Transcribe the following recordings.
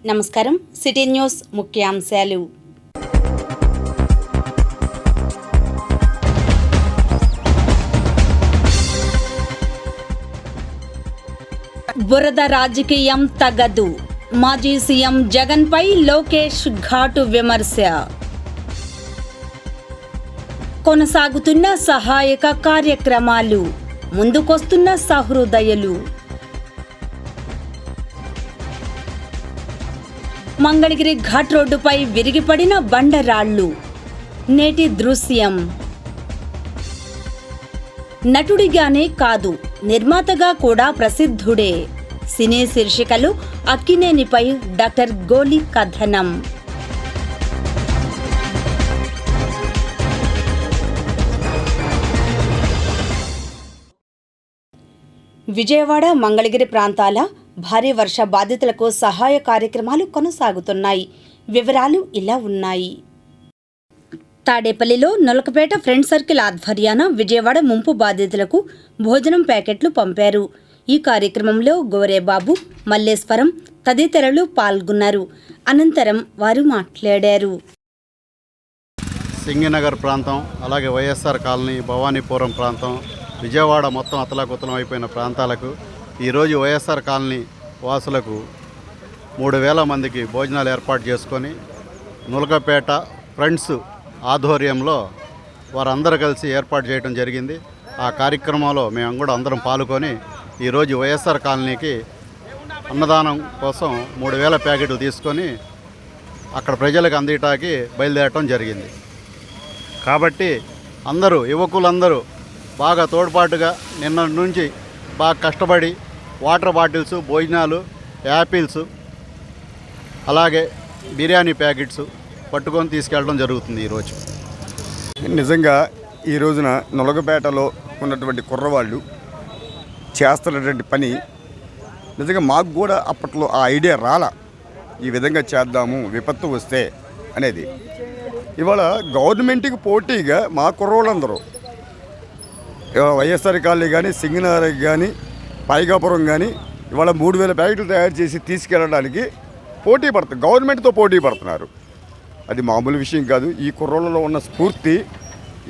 నమస్కారం. City news ముఖ్యాంశాలు. బురద రాజకీయం తగదు. మాజీ సీఎం జగన్పై లోకేష్ ఘాటు విమర్శ. కొనసాగుతున్న సహాయక కార్యక్రమాలు, ముందుకొస్తున్న సహృదయులు. మంగళగిరి ఘాట్ రోడ్డుపై విరిగిపడిన బండరాళ్లు. నేటి దృశ్యం. నటుడిగానే కాదు, నిర్మాతగా కూడా ప్రసిద్ధుడే. సినీ శీర్షికలు అక్కినేనిపై డాక్టర్ గోలి కథనం. విజయవాడ, మంగళగిరి ప్రాంతాల భారీ వర్ష బాధితులకు సహాయ కార్యక్రమాలు కొనసాగుతున్నాయి. వివరాలు ఇలా ఉన్నాయి. తాడేపల్లిలో నొలకపేట ఫ్రెండ్ సర్కిల్ ఆధ్వర్యాన విజయవాడ ముంపు బాధితులకు భోజనం ప్యాకెట్లు పంపారు. ఈ కార్యక్రమంలో గోరేబాబు, మల్లేశ్వరం తదితరులు పాల్గొన్నారు. అనంతరం వారు మాట్లాడారు. సింగినగర్ ప్రాంతం, అలాగే వైఎస్ఆర్ కాలనీ, భవానీపురం ప్రాంతం, విజయవాడ మొత్తం అతలాకుతలం అయిపోయిన ప్రాంతాలకు ఈరోజు వైఎస్ఆర్ కాలనీ వాసులకు 3000 మందికి భోజనాలు ఏర్పాటు చేసుకొని నులకపేట ఫ్రెండ్స్ ఆధ్వర్యంలో వారందరూ కలిసి ఏర్పాటు చేయడం జరిగింది. ఆ కార్యక్రమంలో మేము కూడా అందరం పాల్గొని ఈరోజు వైఎస్ఆర్ కాలనీకి అన్నదానం కోసం 3000 ప్యాకెట్లు తీసుకొని అక్కడ ప్రజలకు అందించడానికి బయలుదేరటం జరిగింది. కాబట్టి అందరూ యువకులందరూ బాగా తోడ్పాటుగా నిన్న నుంచి బాగా కష్టపడి వాటర్ బాటిల్స్, భోజనాలు, యాపిల్స్, అలాగే బిర్యానీ ప్యాకెట్స్ పట్టుకొని తీసుకెళ్ళడం జరుగుతుంది. ఈరోజు నిజంగా ఈ రోజున నొలగపేటలో ఉన్నటువంటి కుర్రవాళ్ళు చేస్తున్నటువంటి పని నిజంగా మాకు కూడా అప్పట్లో ఆ ఐడియా రాలా, ఈ విధంగా చేద్దాము విపత్తు వస్తే అనేది. ఇవాళ గవర్నమెంట్కి పోటీగా మా కుర్రవాళ్ళందరూ వైఎస్ఆర్ కాలనీ కానీ, సింగనగర్ కానీ, పైగాపురం కానీ ఇవాళ 3000 ప్యాకెట్లు తయారు చేసి తీసుకెళ్ళడానికి పోటీ పడుతుంది, గవర్నమెంట్తో పోటీ పడుతున్నారు. అది మామూలు విషయం కాదు. ఈ కుర్రోళ్ళలో ఉన్న స్ఫూర్తి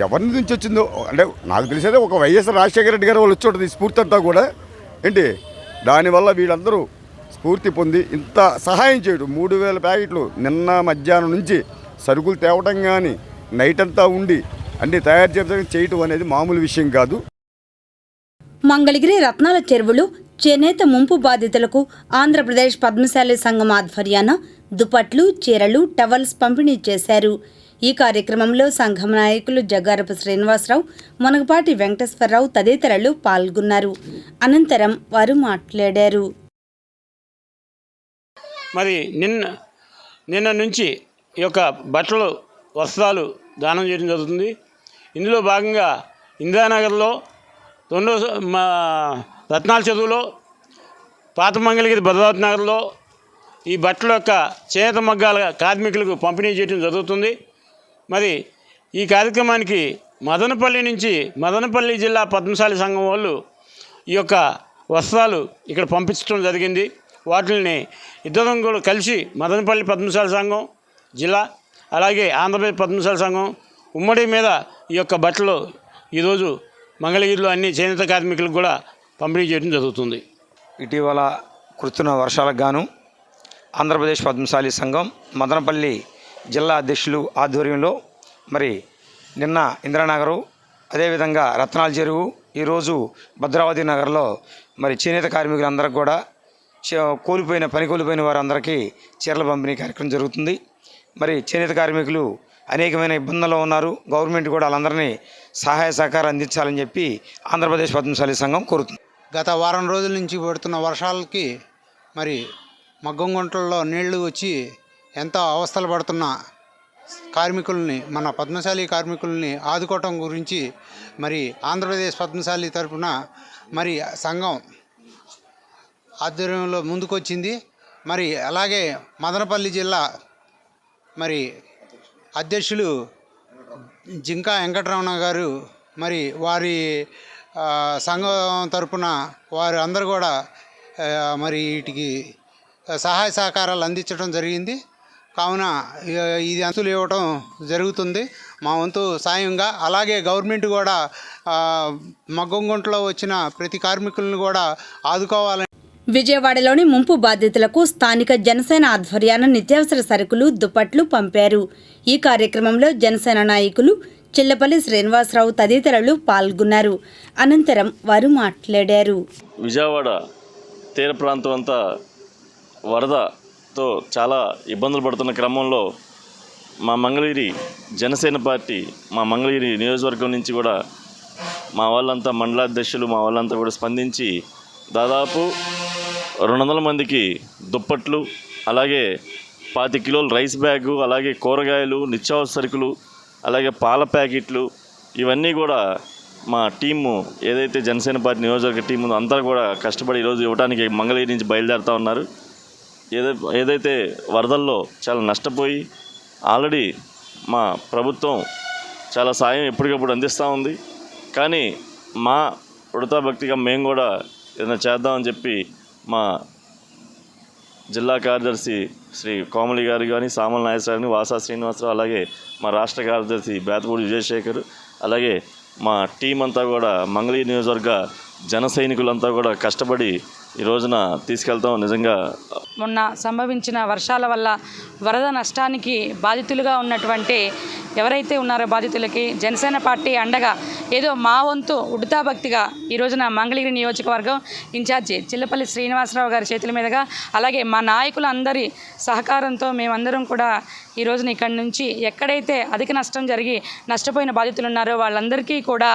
ఎవరి నుంచి వచ్చిందో అంటే నాకు తెలిసేదే ఒక వైఎస్ రాజశేఖర రెడ్డి గారు వాళ్ళు వచ్చి ఉంటుంది. ఈ స్ఫూర్తి అంతా కూడా ఏంటి, దానివల్ల వీళ్ళందరూ స్ఫూర్తి పొంది ఇంత సహాయం చేయడం. 3000 ప్యాకెట్లు నిన్న మధ్యాహ్నం నుంచి సరుకులు తేవడం కానీ, నైట్ అంతా ఉండి అన్నీ తయారు చేయడం అనేది మామూలు విషయం కాదు. మంగళగిరి రత్నాల చెరువులు చేనేత ముంపు బాధితులకు ఆంధ్రప్రదేశ్ పద్మశాలి సంఘం ఆధ్వర్యాన దుపట్లు, చీరలు, టవల్స్ పంపిణీ చేశారు. ఈ కార్యక్రమంలో సంఘం నాయకులు జగ్గారపు శ్రీనివాసరావు, మునగపాటి వెంకటేశ్వరరావు తదితరులు పాల్గొన్నారు. అనంతరం వారు మాట్లాడారు. మరి నిన్న నుంచి ఈ యొక్క బట్టలు, వస్త్రాలు దానం చేయడం జరుగుతుంది. ఇందులో భాగంగా ఇందిరానగర్లో, రత్నాల చెరువులో, పాత మంగళగిరి భద్రావతి నగర్లో ఈ బట్టల యొక్క చేనేత మగ్గాల కార్మికులకు పంపిణీ చేయడం జరుగుతుంది. మరి ఈ కార్యక్రమానికి మదనపల్లి జిల్లా పద్మశాలి సంఘం వాళ్ళు ఈ యొక్క వస్త్రాలు ఇక్కడ పంపించడం జరిగింది. వాటిని ఇద్దరం కూడా కలిసి మదనపల్లి పద్మశాలి సంఘం జిల్లా, అలాగే ఆంధ్రప్రదేశ్ పద్మశాలి సంఘం ఉమ్మడి మీద ఈ యొక్క బట్టలు ఈరోజు మంగళగిరిలో అన్ని చేనేత కార్మికులకు కూడా పంపిణీ చేయడం జరుగుతుంది. ఇటీవల కురుస్తున్న వర్షాలకు గాను ఆంధ్రప్రదేశ్ పద్మశాలి సంఘం మదనపల్లి జిల్లా అధ్యక్షులు ఆధ్వర్యంలో మరి నిన్న ఇందిరానగరు, అదేవిధంగా రత్నాల చెరువు, ఈరోజు భద్రావతి నగర్లో మరి చేనేత కార్మికులందరికీ కూడా పని కోల్పోయిన వారందరికీ చీరల పంపిణీ కార్యక్రమం జరుగుతుంది. మరి చేనేత కార్మికులు అనేకమైన ఇబ్బందుల్లో ఉన్నారు. గవర్నమెంట్ కూడా వాళ్ళందరినీ సహాయ సహకారం అందించాలని చెప్పి ఆంధ్రప్రదేశ్ పద్మశాలి సంఘం కోరుతుంది. గత వారం రోజుల నుంచి పడుతున్న వర్షాలకి మరి మగ్గం గుంటల్లో నీళ్లు వచ్చి ఎంతో అవస్థలు పడుతున్న కార్మికుల్ని, మన పద్మశాలి కార్మికుల్ని ఆదుకోవటం గురించి మరి ఆంధ్రప్రదేశ్ పద్మశాలి తరఫున మరి సంఘం ఆధ్వర్యంలో ముందుకొచ్చింది. మరి అలాగే మదనపల్లి జిల్లా మరి అధ్యక్షులు జింకా వెంకటరమణ గారు మరి వారి సంఘం తరపున వారు అందరూ కూడా మరి వీటికి సహాయ సహకారాలు అందించడం జరిగింది. కావున ఇది అంతులు ఇవ్వటం జరుగుతుంది మా వంతు సాయంగా. అలాగే గవర్నమెంట్ కూడా మగ్గంగుంటలో వచ్చిన ప్రతి కార్మికులను కూడా ఆదుకోవాలని. విజయవాడలోని ముంపు బాధితులకు స్థానిక జనసేన ఆధ్వర్యాన నిత్యావసర సరుకులు, దుప్పట్లు పంపారు. ఈ కార్యక్రమంలో జనసేన నాయకులు చిల్లపల్లి శ్రీనివాసరావు తదితరులు పాల్గొన్నారు. అనంతరం వారు మాట్లాడారు. విజయవాడ తీర ప్రాంతం అంతా వరదతో చాలా ఇబ్బందులు పడుతున్న క్రమంలో మా మంగళగిరి జనసేన పార్టీ మా మంగళగిరి నియోజకవర్గం నుంచి కూడా మా వాళ్ళంతా మండలాధ్యక్షులు మా వాళ్ళంతా కూడా స్పందించి దాదాపు 200 మందికి దుప్పట్లు, అలాగే 25 కిలోల రైస్ బ్యాగు, అలాగే కూరగాయలు, నిత్యావసర సరుకులు, అలాగే పాల ప్యాకెట్లు ఇవన్నీ కూడా మా టీము ఏదైతే జనసేన పార్టీ నియోజకవర్గ టీము అంతా కూడా కష్టపడి ఈరోజు ఇవ్వడానికి మంగళగిరి నుంచి బయలుదేరుతూ ఉన్నారు. ఏదైతే వరదల్లో చాలా నష్టపోయి ఆల్రెడీ మా ప్రభుత్వం చాలా సాయం ఎప్పటికప్పుడు అందిస్తూ ఉంది. కానీ మా ఉడతా భక్తిగా మేము కూడా ఏదైనా చేద్దామని చెప్పి మా జిల్లా కార్యదర్శి శ్రీ కోమలి గారు కానీ, సామల నాగేశ్వరరావు గారిని, వాసా శ్రీనివాసరావు, అలాగే మా రాష్ట్ర కార్యదర్శి బేతపూడి విజయశేఖర్, అలాగే మా టీం అంతా కూడా మంగళగిరి నియోజకవర్గ జన సైనికులంతా కూడా కష్టపడి ఈ రోజున తీసుకెళ్తాం. నిజంగా మొన్న సంభవించిన వర్షాల వల్ల వరద నష్టానికి బాధితులుగా ఉన్నటువంటి ఎవరైతే ఉన్నారో బాధితులకి జనసేన పార్టీ అండగా ఏదో మా వంతు ఉడతా భక్తిగా ఈ రోజున మంగళగిరి నియోజకవర్గం ఇన్ఛార్జి చిల్లపల్లి శ్రీనివాసరావు గారి చేతుల మీదుగా, అలాగే మా నాయకులందరి సహకారంతో మేమందరం కూడా ఈ రోజున ఇక్కడి నుంచి ఎక్కడైతే అధిక నష్టం జరిగి నష్టపోయిన బాధితులు ఉన్నారో వాళ్ళందరికీ కూడా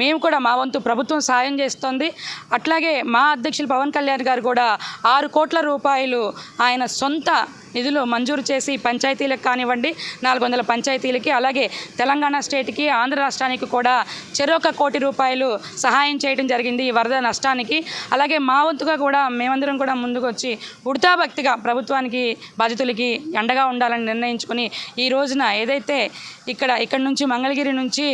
మేము కూడా మా వంతు ప్రభుత్వం సాయం చేస్తోంది. అట్లాగే మా అధ్యక్షులు పవన్ కళ్యాణ్ గారు కూడా 6 కోట్ల రూపాయలు ఆయన సొంత నిధులు మంజూరు చేసి పంచాయతీలకు కానివ్వండి, 400 పంచాయతీలకి, అలాగే తెలంగాణ స్టేట్కి, ఆంధ్ర రాష్ట్రానికి కూడా చెరొక 1 కోటి రూపాయలు సహాయం చేయడం జరిగింది ఈ వరద నష్టానికి. అలాగే మా వంతుగా కూడా మేమందరం కూడా ముందుకు వచ్చి ఉడతా భక్తిగా ప్రభుత్వానికి బాధితులకి అండగా ఉండాలని నిర్ణయించుకొని ఈ రోజున ఏదైతే ఇక్కడ నుంచి మంగళగిరి నుంచి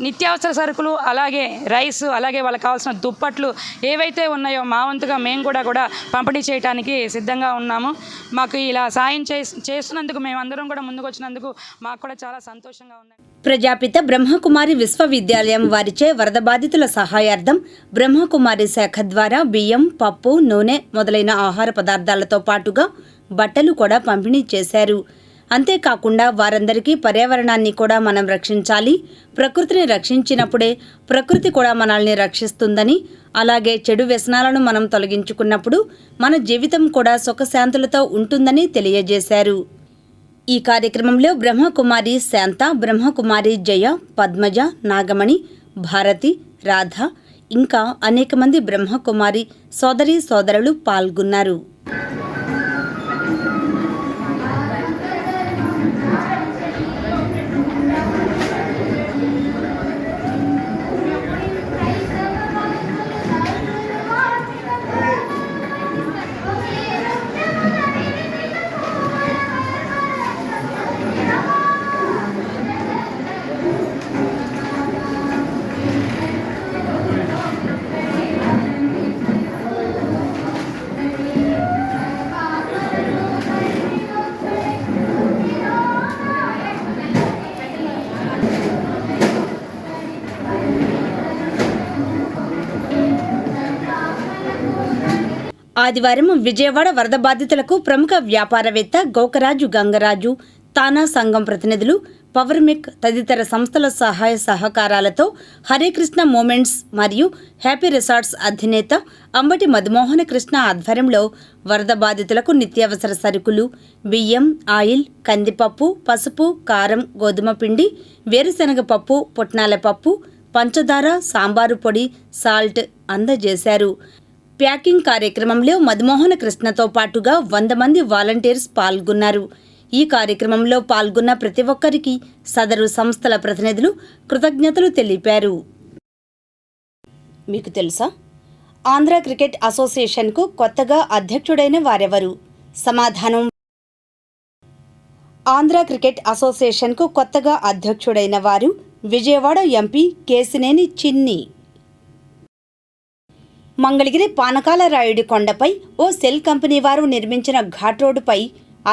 నిత్యావసర సరుకులు, అలాగే రైస్, అలాగే వాళ్ళకి కావాల్సిన దుప్పట్లు ఏవైతే ఉన్నాయో మా వంతుగా మేము కూడా పంపిణీ చేయడానికి సిద్ధంగా ఉన్నాము. మాకు ఇలా సాయం చేస్తున్నందుకు మేమందరం కూడా ముందుకు వచ్చినందుకు మాకు కూడా చాలా సంతోషంగా ఉంది. ప్రజాపిత బ్రహ్మకుమారి విశ్వవిద్యాలయం వారిచే వరద బాధితుల సహాయార్థం బ్రహ్మకుమారి శాఖ ద్వారా బియ్యం, పప్పు, నూనె మొదలైన ఆహార పదార్థాలతో పాటుగా బట్టలు కూడా పంపిణీ చేశారు. అంతేకాకుండా వారందరికీ పర్యావరణాన్ని కూడా మనం రక్షించాలి, ప్రకృతిని రక్షించినప్పుడే ప్రకృతి కూడా మనల్ని రక్షిస్తుందని, అలాగే చెడు వ్యసనాలను మనం తొలగించుకున్నప్పుడు మన జీవితం కూడా సుఖశాంతులతో ఉంటుందని తెలియజేశారు. ఈ కార్యక్రమంలో బ్రహ్మకుమారి శాంత, బ్రహ్మకుమారి జయ, పద్మజ, నాగమణి, భారతి, రాధ ఇంకా అనేక మంది బ్రహ్మకుమారి సోదరీ సోదరులు పాల్గొన్నారు. ఆదివారం విజయవాడ వరద బాధితులకు ప్రముఖ వ్యాపారవేత్త గోకరాజు గంగరాజు, తానా సంఘం ప్రతినిధులు, పవర్మిక్ తదితర సంస్థల సహాయ సహకారాలతో హరేకృష్ణ మూమెంట్స్ మరియు హ్యాపీ రిసార్ట్స్ అధినేత అంబటి మధుమోహన కృష్ణ ఆధ్వర్యంలో వరద బాధితులకు నిత్యావసర సరుకులు, బియ్యం, ఆయిల్, కందిపప్పు, పసుపు, కారం, గోధుమ పిండి, వేరుశనగ పప్పు, పుట్నాల పప్పు, పంచదార, సాంబారు పొడి, సాల్ట్ అందజేశారు. ప్యాకింగ్ కార్యక్రమంలో మధుమోహన కృష్ణతో పాటుగా 100 మంది వాలంటీర్స్ పాల్గొన్నారు. ఈ కార్యక్రమంలో పాల్గొన్న ప్రతి ఒక్కరికి సదరు సంస్థల ప్రతినిధులు కృతజ్ఞతలు తెలిపారు. మీకు తెలుసా, ఆంధ్ర క్రికెట్ అసోసియేషన్కు కొత్తగా అధ్యక్షుడైన వారెవరు? సమాధానం: ఆంధ్ర క్రికెట్ అసోసియేషన్కు కొత్తగా అధ్యక్షుడైన వారు విజయవాడ ఎంపీ కేశినేని చిన్ని. మంగళగిరి పానకాల రాయుడి కొండపై ఓ సెల్ కంపెనీ వారు నిర్మించిన ఘాట్ రోడ్డుపై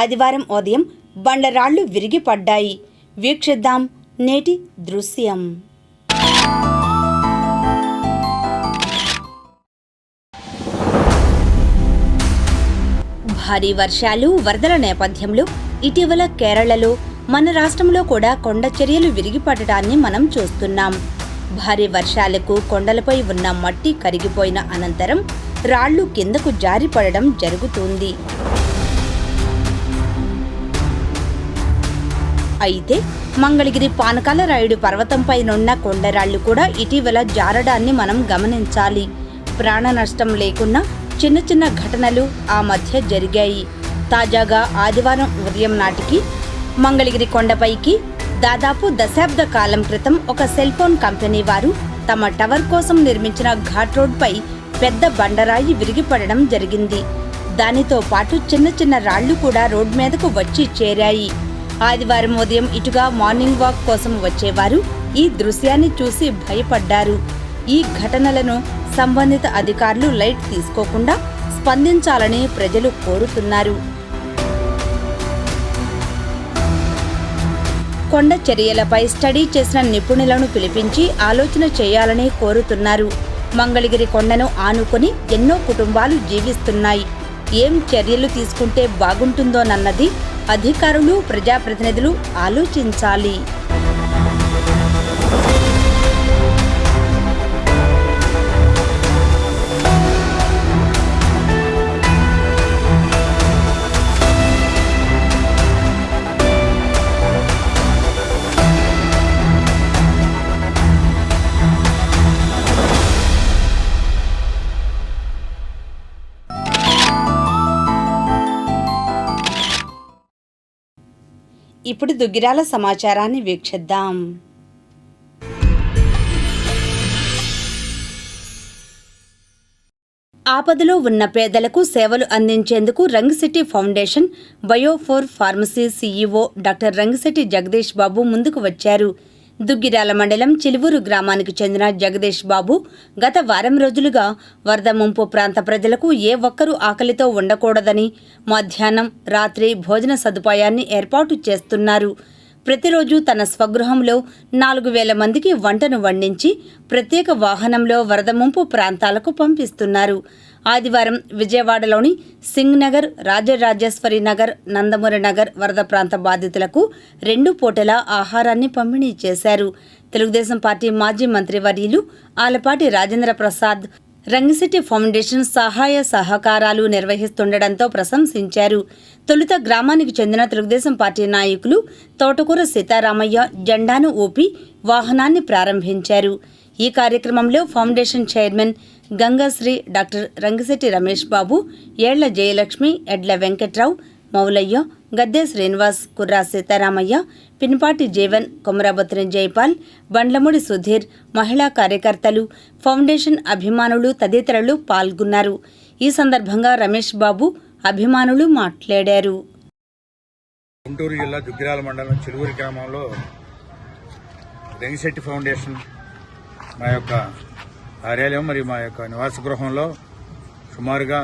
ఆదివారం ఉదయం బండరాళ్లు విరిగి పడ్డాయి. వీక్షిద్దాం నేటి దృశ్యం. భారీ వర్షాలు, వరదల నేపథ్యంలో ఇటీవల కేరళలో, మన రాష్ట్రంలో కూడా కొండ చర్యలు విరిగిపడటాన్ని మనం చూస్తున్నాం. భారీ వర్షాలకు కొండలపై ఉన్న మట్టి కరిగిపోయిన అనంతరం రాళ్లు కిందకు జారిపడడం జరుగుతుంది. అయితే మంగళగిరి పానకాల రాయుడు పర్వతంపైనున్న కొండరాళ్లు కూడా ఇటీవల జారడాన్ని మనం గమనించాలి. ప్రాణ నష్టం లేకున్నా చిన్న చిన్న ఘటనలు ఆ మధ్య జరిగాయి. తాజాగా ఆదివారం ఉదయం నాటికి మంగళగిరి కొండపైకి దాదాపు దశాబ్ద కాలం క్రితం ఒక సెల్ ఫోన్ కంపెనీ వారు తమ టవర్ కోసం నిర్మించిన ఘాట్ రోడ్పై పెద్ద బండరాయి విరిగిపడడం జరిగింది. దానితో పాటు చిన్న చిన్న రాళ్లు కూడా రోడ్ మీదకు వచ్చి చేరాయి. ఆదివారం ఉదయం ఇటుగా మార్నింగ్ వాక్ కోసం వచ్చేవారు ఈ దృశ్యాన్ని చూసి భయపడ్డారు. ఈ ఘటనలను సంబంధిత అధికారులు లైట్ తీసుకోకుండా స్పందించాలని ప్రజలు కోరుతున్నారు. కొండ చర్యలపై స్టడీ చేసిన నిపుణులను పిలిపించి ఆలోచన చేయాలని కోరుతున్నారు. మంగళగిరి కొండను ఆనుకొని ఎన్నో కుటుంబాలు జీవిస్తున్నాయి. ఏం చర్యలు తీసుకుంటే బాగుంటుందోనన్నది అధికారులు, ప్రజాప్రతినిధులు ఆలోచించాలి. ఇప్పుడు దుగ్గిరాల సమాచారాన్ని వీక్షిద్దాం. ఆపదలో ఉన్న పేదలకు సేవలు అందించేందుకు రంగిశెట్టి ఫౌండేషన్ బయో4 pharmacy CEO doctor Rangisetti Jagadish Babu ముందుకు వచ్చారు. దుగ్గిరాల మండలం చిలువూరు గ్రామానికి చెందిన జగదీష్ బాబు గత వారం రోజులుగా వరద ముంపు ప్రాంత ప్రజలకు ఏ ఒక్కరూ ఆకలితో ఉండకూడదని మధ్యాహ్నం, రాత్రి భోజన సదుపాయాన్ని ఏర్పాటు చేస్తున్నారు. ప్రతిరోజు తన స్వగృహంలో 4000 మందికి వంటను వండించి ప్రత్యేక వాహనంలో వరద ముంపు ప్రాంతాలకు పంపిస్తున్నారు. ఆదివారం విజయవాడలోని సింగ్ నగర్, రాజరాజేశ్వరి నగర్, నందమూరి నగర్ వరద ప్రాంత బాధితులకు 2 పూటల ఆహారాన్ని పంపిణీ చేశారు. తెలుగుదేశం పార్టీ మాజీ మంత్రివర్యులు ఆలపాటి రాజేంద్ర ప్రసాద్ రంగిశెట్టి ఫౌండేషన్ సహాయ సహకారాలు నిర్వహిస్తుండటంతో ప్రశంసించారు. తొలుత గ్రామానికి చెందిన తెలుగుదేశం పార్టీ నాయకులు తోటకూర సీతారామయ్య జెండాను ఊపి వాహనాన్ని ప్రారంభించారు. ఈ కార్యక్రమంలో foundation chairman Gangasri, doctor Rangisetti Ramesh Babu, ఏళ్ల జయలక్ష్మి, ఎడ్ల వెంకట్రావు, మౌలయ్య, గద్దె శ్రీనివాస్, కుర్రా సీతారామయ్య, పిన్పాటి జీవన్, కొమరాబొత్తిన జైపాల్, బండ్లమూడి సుధీర్, మహిళా కార్యకర్తలు, ఫౌండేషన్ అభిమానులు తదితరులు పాల్గొన్నారు. ఈ సందర్భంగా రమేష్ బాబు అభిమానులు మాట్లాడారు. గుంటూరు జిల్లా దుగ్గిరాల మండలం చిలువూరు గ్రామంలో రంగిశెట్టి ఫౌండేషన్ మా యొక్క కార్యాలయం మరియు మా యొక్క నివాస గృహంలో సుమారుగా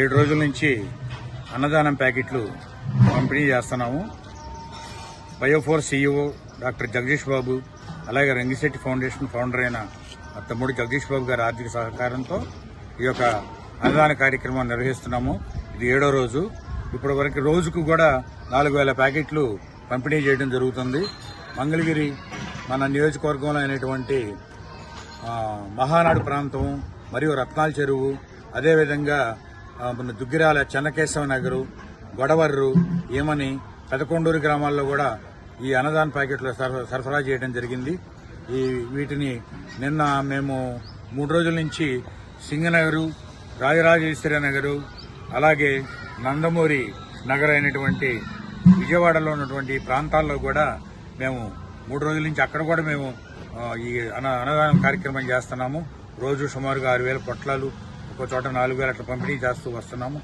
7 రోజుల నుంచి అన్నదానం ప్యాకెట్లు పంపిణీ చేస్తున్నాము. బయో4 సీఈఓ డాక్టర్ జగదీష్ బాబు, అలాగే రంగిశెట్టి ఫౌండేషన్ ఫౌండర్ అయిన మా తమ్ముడు జగదీష్ బాబు గారి ఆర్థిక సహకారంతో ఈ యొక్క అన్నదాన కార్యక్రమం నిర్వహిస్తున్నాము. ఇది 7వ రోజు. ఇప్పటి వరకు రోజుకు కూడా 4000 ప్యాకెట్లు పంపిణీ చేయడం జరుగుతుంది. మంగళగిరి మన నియోజకవర్గంలో అయినటువంటి మహానాడు ప్రాంతం మరియు రత్నాల చెరువు, అదేవిధంగా మన దుగ్గిరాల చెన్నకేశవ నగరు, గొడవర్రు, ఏమని పెదకొండూరు గ్రామాల్లో కూడా ఈ అన్నదాన ప్యాకెట్లు సరఫరా చేయడం జరిగింది. వీటిని నిన్న మేము 3 రోజుల నుంచి సింగనగరు, రాజరాజేశ్వరి నగరు, అలాగే నందమూరి నగర్ అయినటువంటి విజయవాడలో ఉన్నటువంటి ప్రాంతాల్లో కూడా మేము 3 రోజుల నుంచి అక్కడ కూడా మేము ఈ అన్నదానం కార్యక్రమం చేస్తున్నాము. రోజు సుమారుగా 6000 పొట్లాలు, ఒక చోట 4000 అట్లా పంపిణీ చేస్తూ వస్తున్నాము.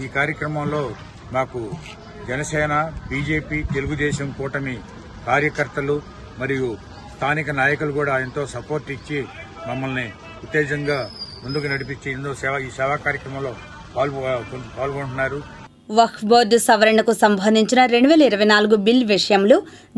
ఈ కార్యక్రమంలో మాకు జనసేన, బీజేపీ, తెలుగుదేశం కూటమి కార్యకర్తలు మరియు స్థానిక నాయకులు కూడా ఎంతో సపోర్ట్ ఇచ్చి మమ్మల్ని ఉత్తేజంగా ముందుకు నడిపించి ఈ సేవా కార్యక్రమంలో పాల్గొంటున్నారు. వక్ఫ్ బోర్డు సవరణకు సంబంధించిన 2024 బిల్ విషయంలో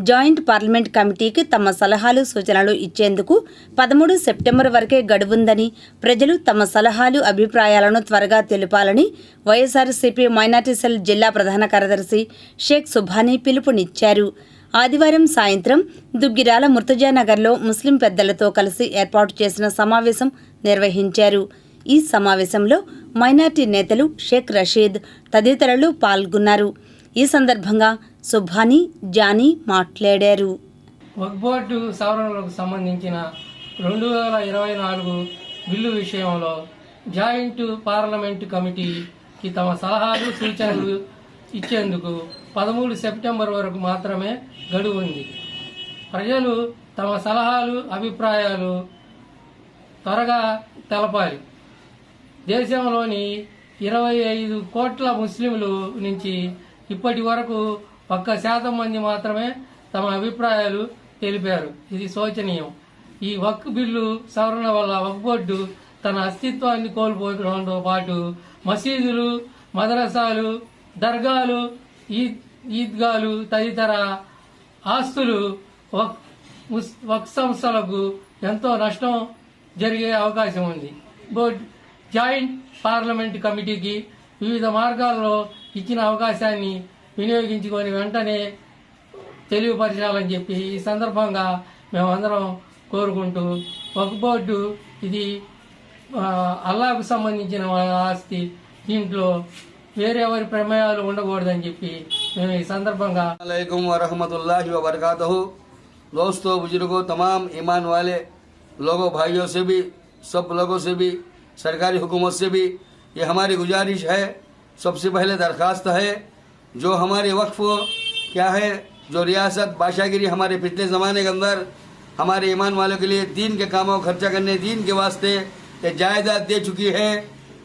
జాయింట్ పార్లమెంట్ కమిటీకి తమ సలహాలు సూచనలు ఇచ్చేందుకు 13 సెప్టెంబర్ వరకే గడువుందని, ప్రజలు తమ సలహాలు అభిప్రాయాలను త్వరగా తెలుపాలని వైఎస్ఆర్సీపీ మైనార్టీ సెల్ జిల్లా ప్రధాన కార్యదర్శి షేక్ సుభానీ పిలుపునిచ్చారు. ఆదివారం సాయంత్రం దుగ్గిరాల ముర్తజానగర్లో ముస్లిం పెద్దలతో కలిసి ఏర్పాటు చేసిన సమావేశం నిర్వహించారు. ఈ సమావేశంలో మైనార్టీ నేతలు షేక్ రషీద్ తదితరులు పాల్గొన్నారు. ఈ సందర్భంగా సుభానీ జానీ మాట్లాడారు. వక్ఫ్ బోర్డు సవరణలకు సంబంధించిన 2024 బిల్లు విషయంలో జాయింట్ పార్లమెంటు కమిటీకి తమ సలహాలు సూచనలు ఇచ్చేందుకు 13 సెప్టెంబర్ వరకు మాత్రమే గడువు ఉంది. ప్రజలు తమ సలహాలు అభిప్రాయాలు త్వరగా తెలపాలి. దేశంలోని 25 కోట్ల ముస్లింలు నుంచి ఇప్పటి వరకు 1% మంది మాత్రమే తమ అభిప్రాయాలు తెలిపారు. ఇది శోచనీయం. ఈ వక్ఫ్ బిల్లు సవరణ వల్ల వక్ఫ్ బోర్డు తన అస్తిత్వాన్ని కోల్పోవడంతో పాటు మసీదులు, మదరసాలు, దర్గాలు, ఈద్గాలు తదితర ఆస్తులు వక్ఫ్ సంస్థలకు ఎంతో నష్టం జరిగే అవకాశం ఉంది. బోర్డు జాయింట్ పార్లమెంట్ కమిటీకి వివిధ మార్గాల్లో ఇచ్చిన అవకాశాన్ని వినియోగించుకొని వెంటనే తెలియపరచాలని చెప్పి ఈ సందర్భంగా మేమందరం కోరుకుంటూ, వక్ఫ్ బోర్డు ఇది అల్లాహకు సంబంధించిన ఆస్తి, దీంట్లో వేరెవరి ప్రమేయాలు ఉండకూడదని చెప్పి మేము ఈ సందర్భంగా अलैकुम वरहमतुल्लाहि वबरकातुहू। दोस्तों, बुजुर्गों, तमाम ईमान वाले लोगों, भाइयों से भी, सब लोगों से भी, सरकारी हुकूमत से भी ये हमारी गुजारिश है, सबसे पहले दरख्वास्त है, जो हमारे वक्फ क्या है, जो रियासत बादशाहगिरी हमारे पिछले ज़माने के अंदर हमारे ईमान वालों के लिए दीन के कामों खर्चा करने, दीन के वास्ते ये जायदाद दे चुकी है।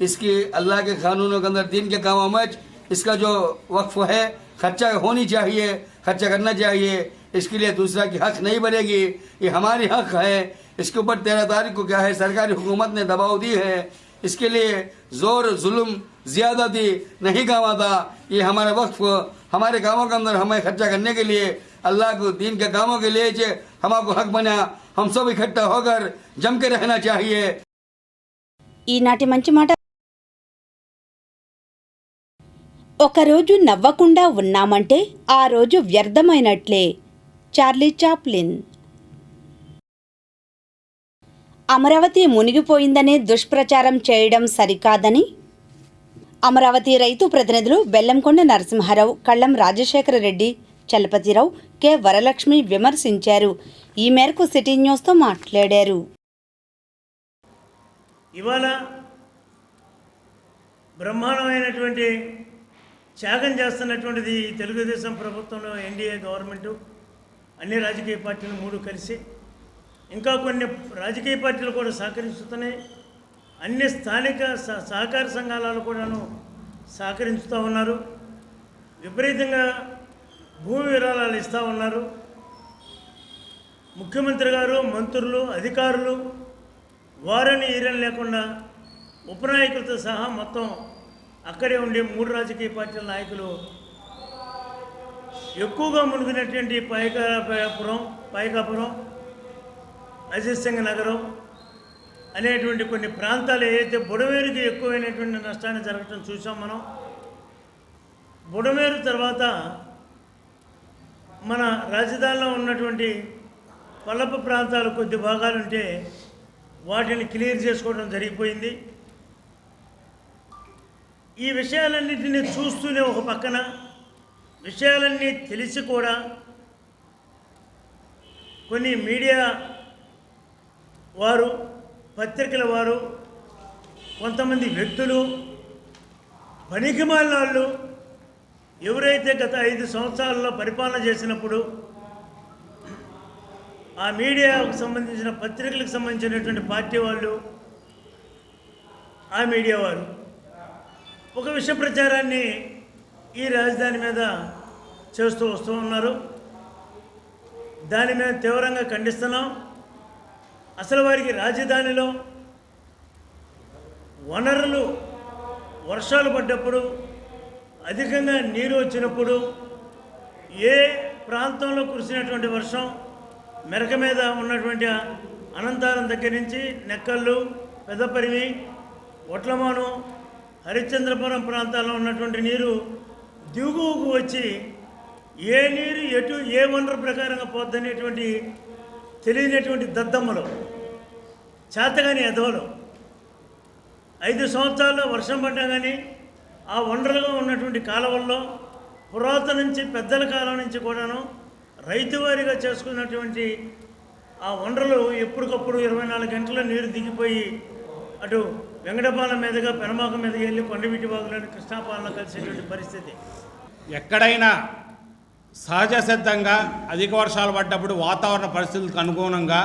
इसकी अल्लाह के कानूनों के अंदर दीन के कामों में इसका जो वक्फ है खर्चा होनी चाहिए, खर्चा करना चाहिए। इसके लिए दूसरा की हक नहीं बनेगी, ये हमारी हक है। इसके ऊपर 13 तारीख को क्या है, सरकारी हुकूमत ने दबाव दी है। इसके लिए जोर जुल्म ज़्यादती नहीं काम आता। ये हमारे वक्फ हमारे कामों के अंदर हमें खर्चा करने के लिए, अल्लाह को दीन के कामों के लिए जो हमको हक बना, हम सब इकट्ठा होकर जम के रहना चाहिए। ఈనాటి మంచి మాట. ఒకరోజు నవ్వకుండా ఉన్నామంటే ఆ రోజు వ్యర్థమైనట్లే. Charlie Chaplin. అమరావతి మునిగిపోయిందనే దుష్ప్రచారం చేయడం సరికాదని అమరావతి రైతు ప్రతినిధులు బెల్లంకొండ నరసింహారావు, కళ్ళం రాజశేఖర రెడ్డి, చలపతిరావు, కె వరలక్ష్మి విమర్శించారు. ఈ మేరకు సిటీ న్యూస్తో మాట్లాడారు. ఇవాళ బ్రహ్మాండమైనటువంటి త్యాగం చేస్తున్నటువంటిది తెలుగుదేశం ప్రభుత్వంలో ఎన్డీఏ గవర్నమెంటు, అన్ని రాజకీయ పార్టీలు 3 కలిసి, ఇంకా కొన్ని రాజకీయ పార్టీలు కూడా సహకరిస్తున్నాయి. అన్ని స్థానిక సహకార సంఘాలు కూడాను సహకరించుతూ ఉన్నారు. విపరీతంగా భూమి విరాళాలు ఇస్తూ ఉన్నారు. ముఖ్యమంత్రి గారు, మంత్రులు, అధికారులు వారని ఈరని లేకుండా ఉపనాయకులతో సహా మొత్తం అక్కడే ఉండే 3 రాజకీయ పార్టీల నాయకులు ఎక్కువగా మునిగినటువంటి పైకాపురం, అజిత్ సింగ్ నగరం అనేటువంటి కొన్ని ప్రాంతాలు ఏదైతే బుడమేరుకి ఎక్కువైనటువంటి నష్టాన్ని జరగటం చూసాం మనం. బుడమేరు తర్వాత మన రాజధానిలో ఉన్నటువంటి పల్లపు ప్రాంతాలు కొద్ది భాగాలుంటే వాటిని క్లియర్ చేసుకోవడం జరిగిపోయింది. ఈ విషయాలన్నింటినీ చూస్తూనే ఒక పక్కన విషయాలన్నీ తెలిసి కూడా కొన్ని మీడియా వారు, పత్రికల వారు, కొంతమంది వ్యక్తులు, పనికిమాలిన వాళ్ళు ఎవరైతే గత 5 సంవత్సరాల్లో పరిపాలన చేసినప్పుడు ఆ మీడియాకు సంబంధించిన పత్రికలకు సంబంధించినటువంటి పార్టీ వాళ్ళు, ఆ మీడియా వారు ఒక విష ప్రచారాన్ని ఈ రాజధాని మీద చేస్తూ వస్తూ ఉన్నారు. దాన్ని మేము తీవ్రంగా ఖండిస్తున్నాం. అసలు వారికి రాజధానిలో వనరులు వర్షాలు పడ్డప్పుడు అధికంగా నీరు వచ్చినప్పుడు ఏ ప్రాంతంలో కురిసినటువంటి వర్షం మెరక మీద ఉన్నటువంటి అనంతారం దగ్గర నుంచి నెక్కల్లు, పెద్దపరిమి, ఒట్లమాను, హరిశ్చంద్రపురం ప్రాంతాల్లో ఉన్నటువంటి నీరు దిగువకు వచ్చి ఏ నీరు ఎటు ఏ వనరు ప్రకారంగా పోద్దనేటువంటి తెలియనటువంటి దద్దమ్మలు, చేతగాని ఎదవలు 5 సంవత్సరాల్లో వర్షం పడ్డా కానీ ఆ వనరులుగా ఉన్నటువంటి కాలువల్లో పురాతన నుంచి పెద్దల కాలం నుంచి కూడాను రైతువారీగా చేసుకున్నటువంటి ఆ వనరులు ఎప్పటికప్పుడు 24 గంటల నీరు దిగిపోయి అటు వెంకటపాలెం మీదుగా పెనమాక మీదకి వెళ్ళి కొండవీటి వాగులోని కృష్ణాపాలన కలిసేటువంటి పరిస్థితి. ఎక్కడైనా సహజ సిద్ధంగా అధిక వర్షాలు పడ్డప్పుడు వాతావరణ పరిస్థితులకు అనుగుణంగా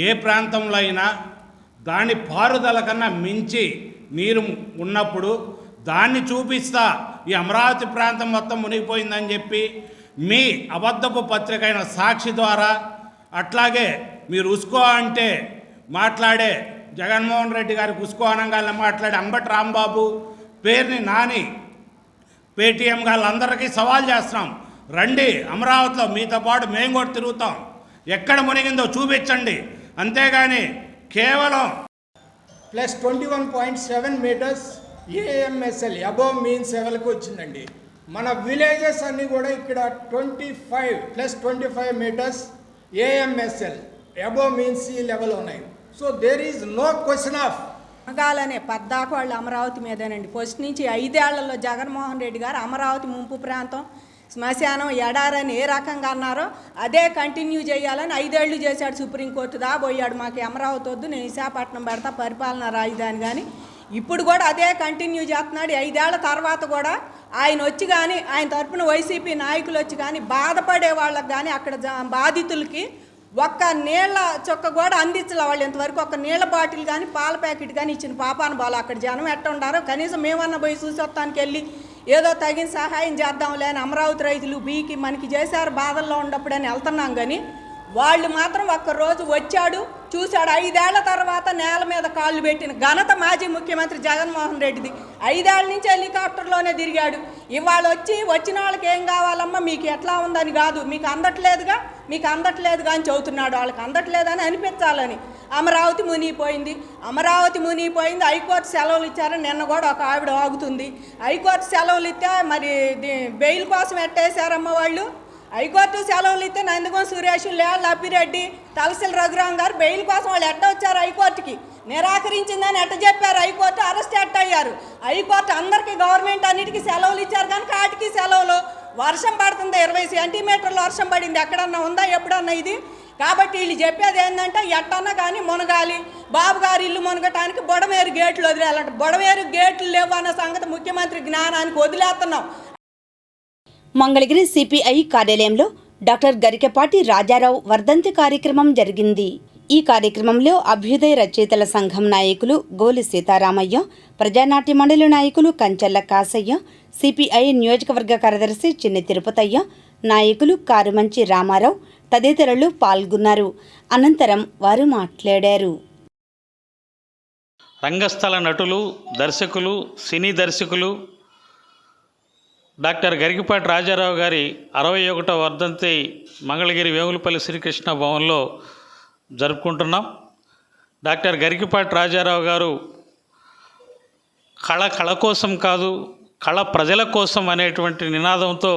ఏ ప్రాంతంలో అయినా దాని పారుదల కన్నా మించి నీరు ఉన్నప్పుడు దాన్ని చూపిస్తా ఈ అమరావతి ప్రాంతం మొత్తం మునిగిపోయిందని చెప్పి మీ అబద్ధపు పత్రిక అయిన సాక్షి ద్వారా, అట్లాగే మీరు ఉస్కో అంటే మాట్లాడే జగన్మోహన్ రెడ్డి గారికి ఉస్కో అనంగానే మాట్లాడే అంబటి రాంబాబు, పేరుని నాని, పేటీఎం గాళ్ళందరికీ సవాల్ చేస్తున్నాం. రండి, అమరావతిలో మీతో పాటు మేము కూడా తిరుగుతాం, ఎక్కడ మునిగిందో చూపించండి. అంతేగాని కేవలం +21.7 మీటర్స్ ఏఎంఎస్ఎల్ అబోవ్ మీన్ లెవెల్కి వచ్చిందండి. మన విలేజెస్ అన్నీ కూడా ఇక్కడ 25 metres AMSL above mean sea level ఉన్నాయి. So there is no question of అనగాలనే పద్దాకు వాళ్ళు అమరావతి మీదేనండి. ఫస్ట్ నుంచి 5 ఏళ్లలో జగన్మోహన్ రెడ్డి గారు అమరావతి ముంపు ప్రాంతం, శ్మశానం, ఎడారని ఏ రకంగా అన్నారో అదే కంటిన్యూ చేయాలని 5 ఏళ్ళు చేశాడు. సుప్రీంకోర్టు పోయాడు, మాకు అమరావతి వద్దు, నేను విశాఖపట్నం పెడతా పరిపాలన రాజధాని. కానీ ఇప్పుడు కూడా అదే కంటిన్యూ చేస్తున్నాడు. 5 ఏళ్ల తర్వాత కూడా ఆయన వచ్చి కానీ ఆయన తరపున వైసీపీ నాయకులు వచ్చి కానీ బాధపడే వాళ్ళకి కానీ అక్కడ బాధితులకి ఒక్క నీళ్ళ చొక్క కూడా అందించాలి. వాళ్ళు ఇంతవరకు ఒక నీళ్ళ బాటిల్ కానీ పాల ప్యాకెట్ కానీ ఇచ్చిన పాపాన బాలు. అక్కడ జనం ఎట్ట ఉండారో కనీసం మేమన్నా పోయి చూసొత్తానికి వెళ్ళి ఏదో తగిన సహాయం చేద్దాంలే అని అమరావతి రైతులు బీకి మనకి చేశారు బాధల్లో ఉన్నప్పుడని వెళ్తున్నాం. కానీ వాళ్ళు మాత్రం ఒక్కరోజు వచ్చాడు, చూశాడు. 5 ఏళ్ల తర్వాత నేల మీద కాళ్ళు పెట్టిన ఘనత మాజీ ముఖ్యమంత్రి జగన్మోహన్ రెడ్డిది. 5 ఏళ్ల నుంచి హెలికాప్టర్లోనే తిరిగాడు. ఇవాళ వచ్చిన వాళ్ళకి ఏం కావాలమ్మా, మీకు ఎట్లా ఉందని కాదు, మీకు అందట్లేదుగా అని చెబుతున్నాడు. వాళ్ళకి అందట్లేదని అనిపించాలని. అమరావతి మునిగిపోయింది. హైకోర్టు సెలవులు ఇచ్చారని నిన్న కూడా ఒక ఆవిడ ఆగుతుంది. హైకోర్టు సెలవులు ఇస్తే మరి బెయిల్ కోసం ఎట్టేశారమ్మ వాళ్ళు. హైకోర్టు సెలవులు ఇస్తే నందిగం సురేష్, లేళ్ళ అప్పిరెడ్డి, తలసిల రఘురామ్ గారు బెయిల్ కోసం వాళ్ళు ఎట్ట వచ్చారు హైకోర్టుకి? నిరాకరించిందని ఎట్ట చెప్పారు? హైకోర్టు అరెస్ట్ ఎట్ట అయ్యారు? హైకోర్టు అందరికీ గవర్నమెంట్ అన్నిటికీ సెలవులు ఇచ్చారు కనుక వాటికి సెలవులు. వర్షం పడుతుంది, 20 సెంటీమీటర్ల వర్షం పడింది, ఎక్కడన్నా ఉందా ఎప్పుడన్నా ఇది? కాబట్టి వీళ్ళు చెప్పేది ఏంటంటే ఎట్టన్నా కానీ మునగాలి, బాబు గారు ఇల్లు మునగటానికి బొడమేరు గేట్లు వదిలేయాలంట. బొడమేరు గేట్లు లేవు అన్న సంగతి ముఖ్యమంత్రి జ్ఞానానికి వదిలేస్తున్నాం. మంగళగిరి సిపిఐ కార్యాలయంలో డాక్టర్ గరికపాటి రాజారావు వర్ధంతి కార్యక్రమం జరిగింది. ఈ కార్యక్రమంలో అభ్యుదయ రచయితల సంఘం నాయకులు గోలి సీతారామయ్య, ప్రజానాట్య మండలి నాయకులు కంచెల్ల కాసయ్య, సిపిఐ నియోజకవర్గ కార్యదర్శి చిన్ని తిరుపతయ్య, నాయకులు కారుమంచి రామారావు తదితరులు పాల్గొన్నారు. అనంతరం వారు మాట్లాడారు. రంగస్థల నటులు, దర్శకులు, సినీ దర్శకులు డాక్టర్ గరికపాటి రాజారావు గారి 61వ వర్ధంతి మంగళగిరి వేములపల్లి శ్రీకృష్ణ భవన్లో జరుపుకుంటున్నాం. డాక్టర్ గరికపాటి రాజారావు గారు కళ కోసం కాదు, కళ ప్రజల కోసం అనేటువంటి నినాదంతో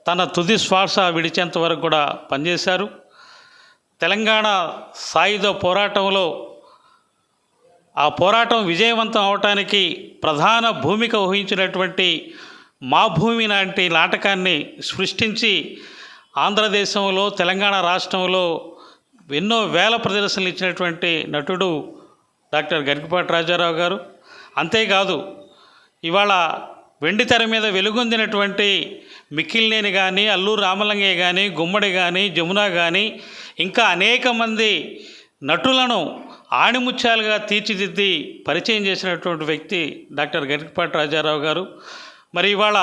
తన తుది శ్వాస విడిచేంత వరకు కూడా పనిచేశారు. తెలంగాణ సాయుధ పోరాటంలో ఆ పోరాటం విజయవంతం అవటానికి ప్రధాన భూమిక వహించినటువంటి మా భూమి లాంటి నాటకాన్ని సృష్టించి ఆంధ్రదేశంలో, తెలంగాణ రాష్ట్రంలో ఎన్నో వేల ప్రదర్శనలు ఇచ్చినటువంటి నటుడు డాక్టర్ గరికపాటి రాజారావు గారు. అంతేకాదు ఇవాళ వెండి తెర మీద వెలుగొందినటువంటి మిక్కిలినేని కానీ, అల్లూరు రామలింగయ్య కానీ, గుమ్మడి కానీ, జమున కానీ ఇంకా అనేక మంది నటులను ఆణిముత్యాలుగా తీర్చిదిద్ది పరిచయం చేసినటువంటి వ్యక్తి డాక్టర్ గరికపాటి రాజారావు గారు. మరి ఇవాళ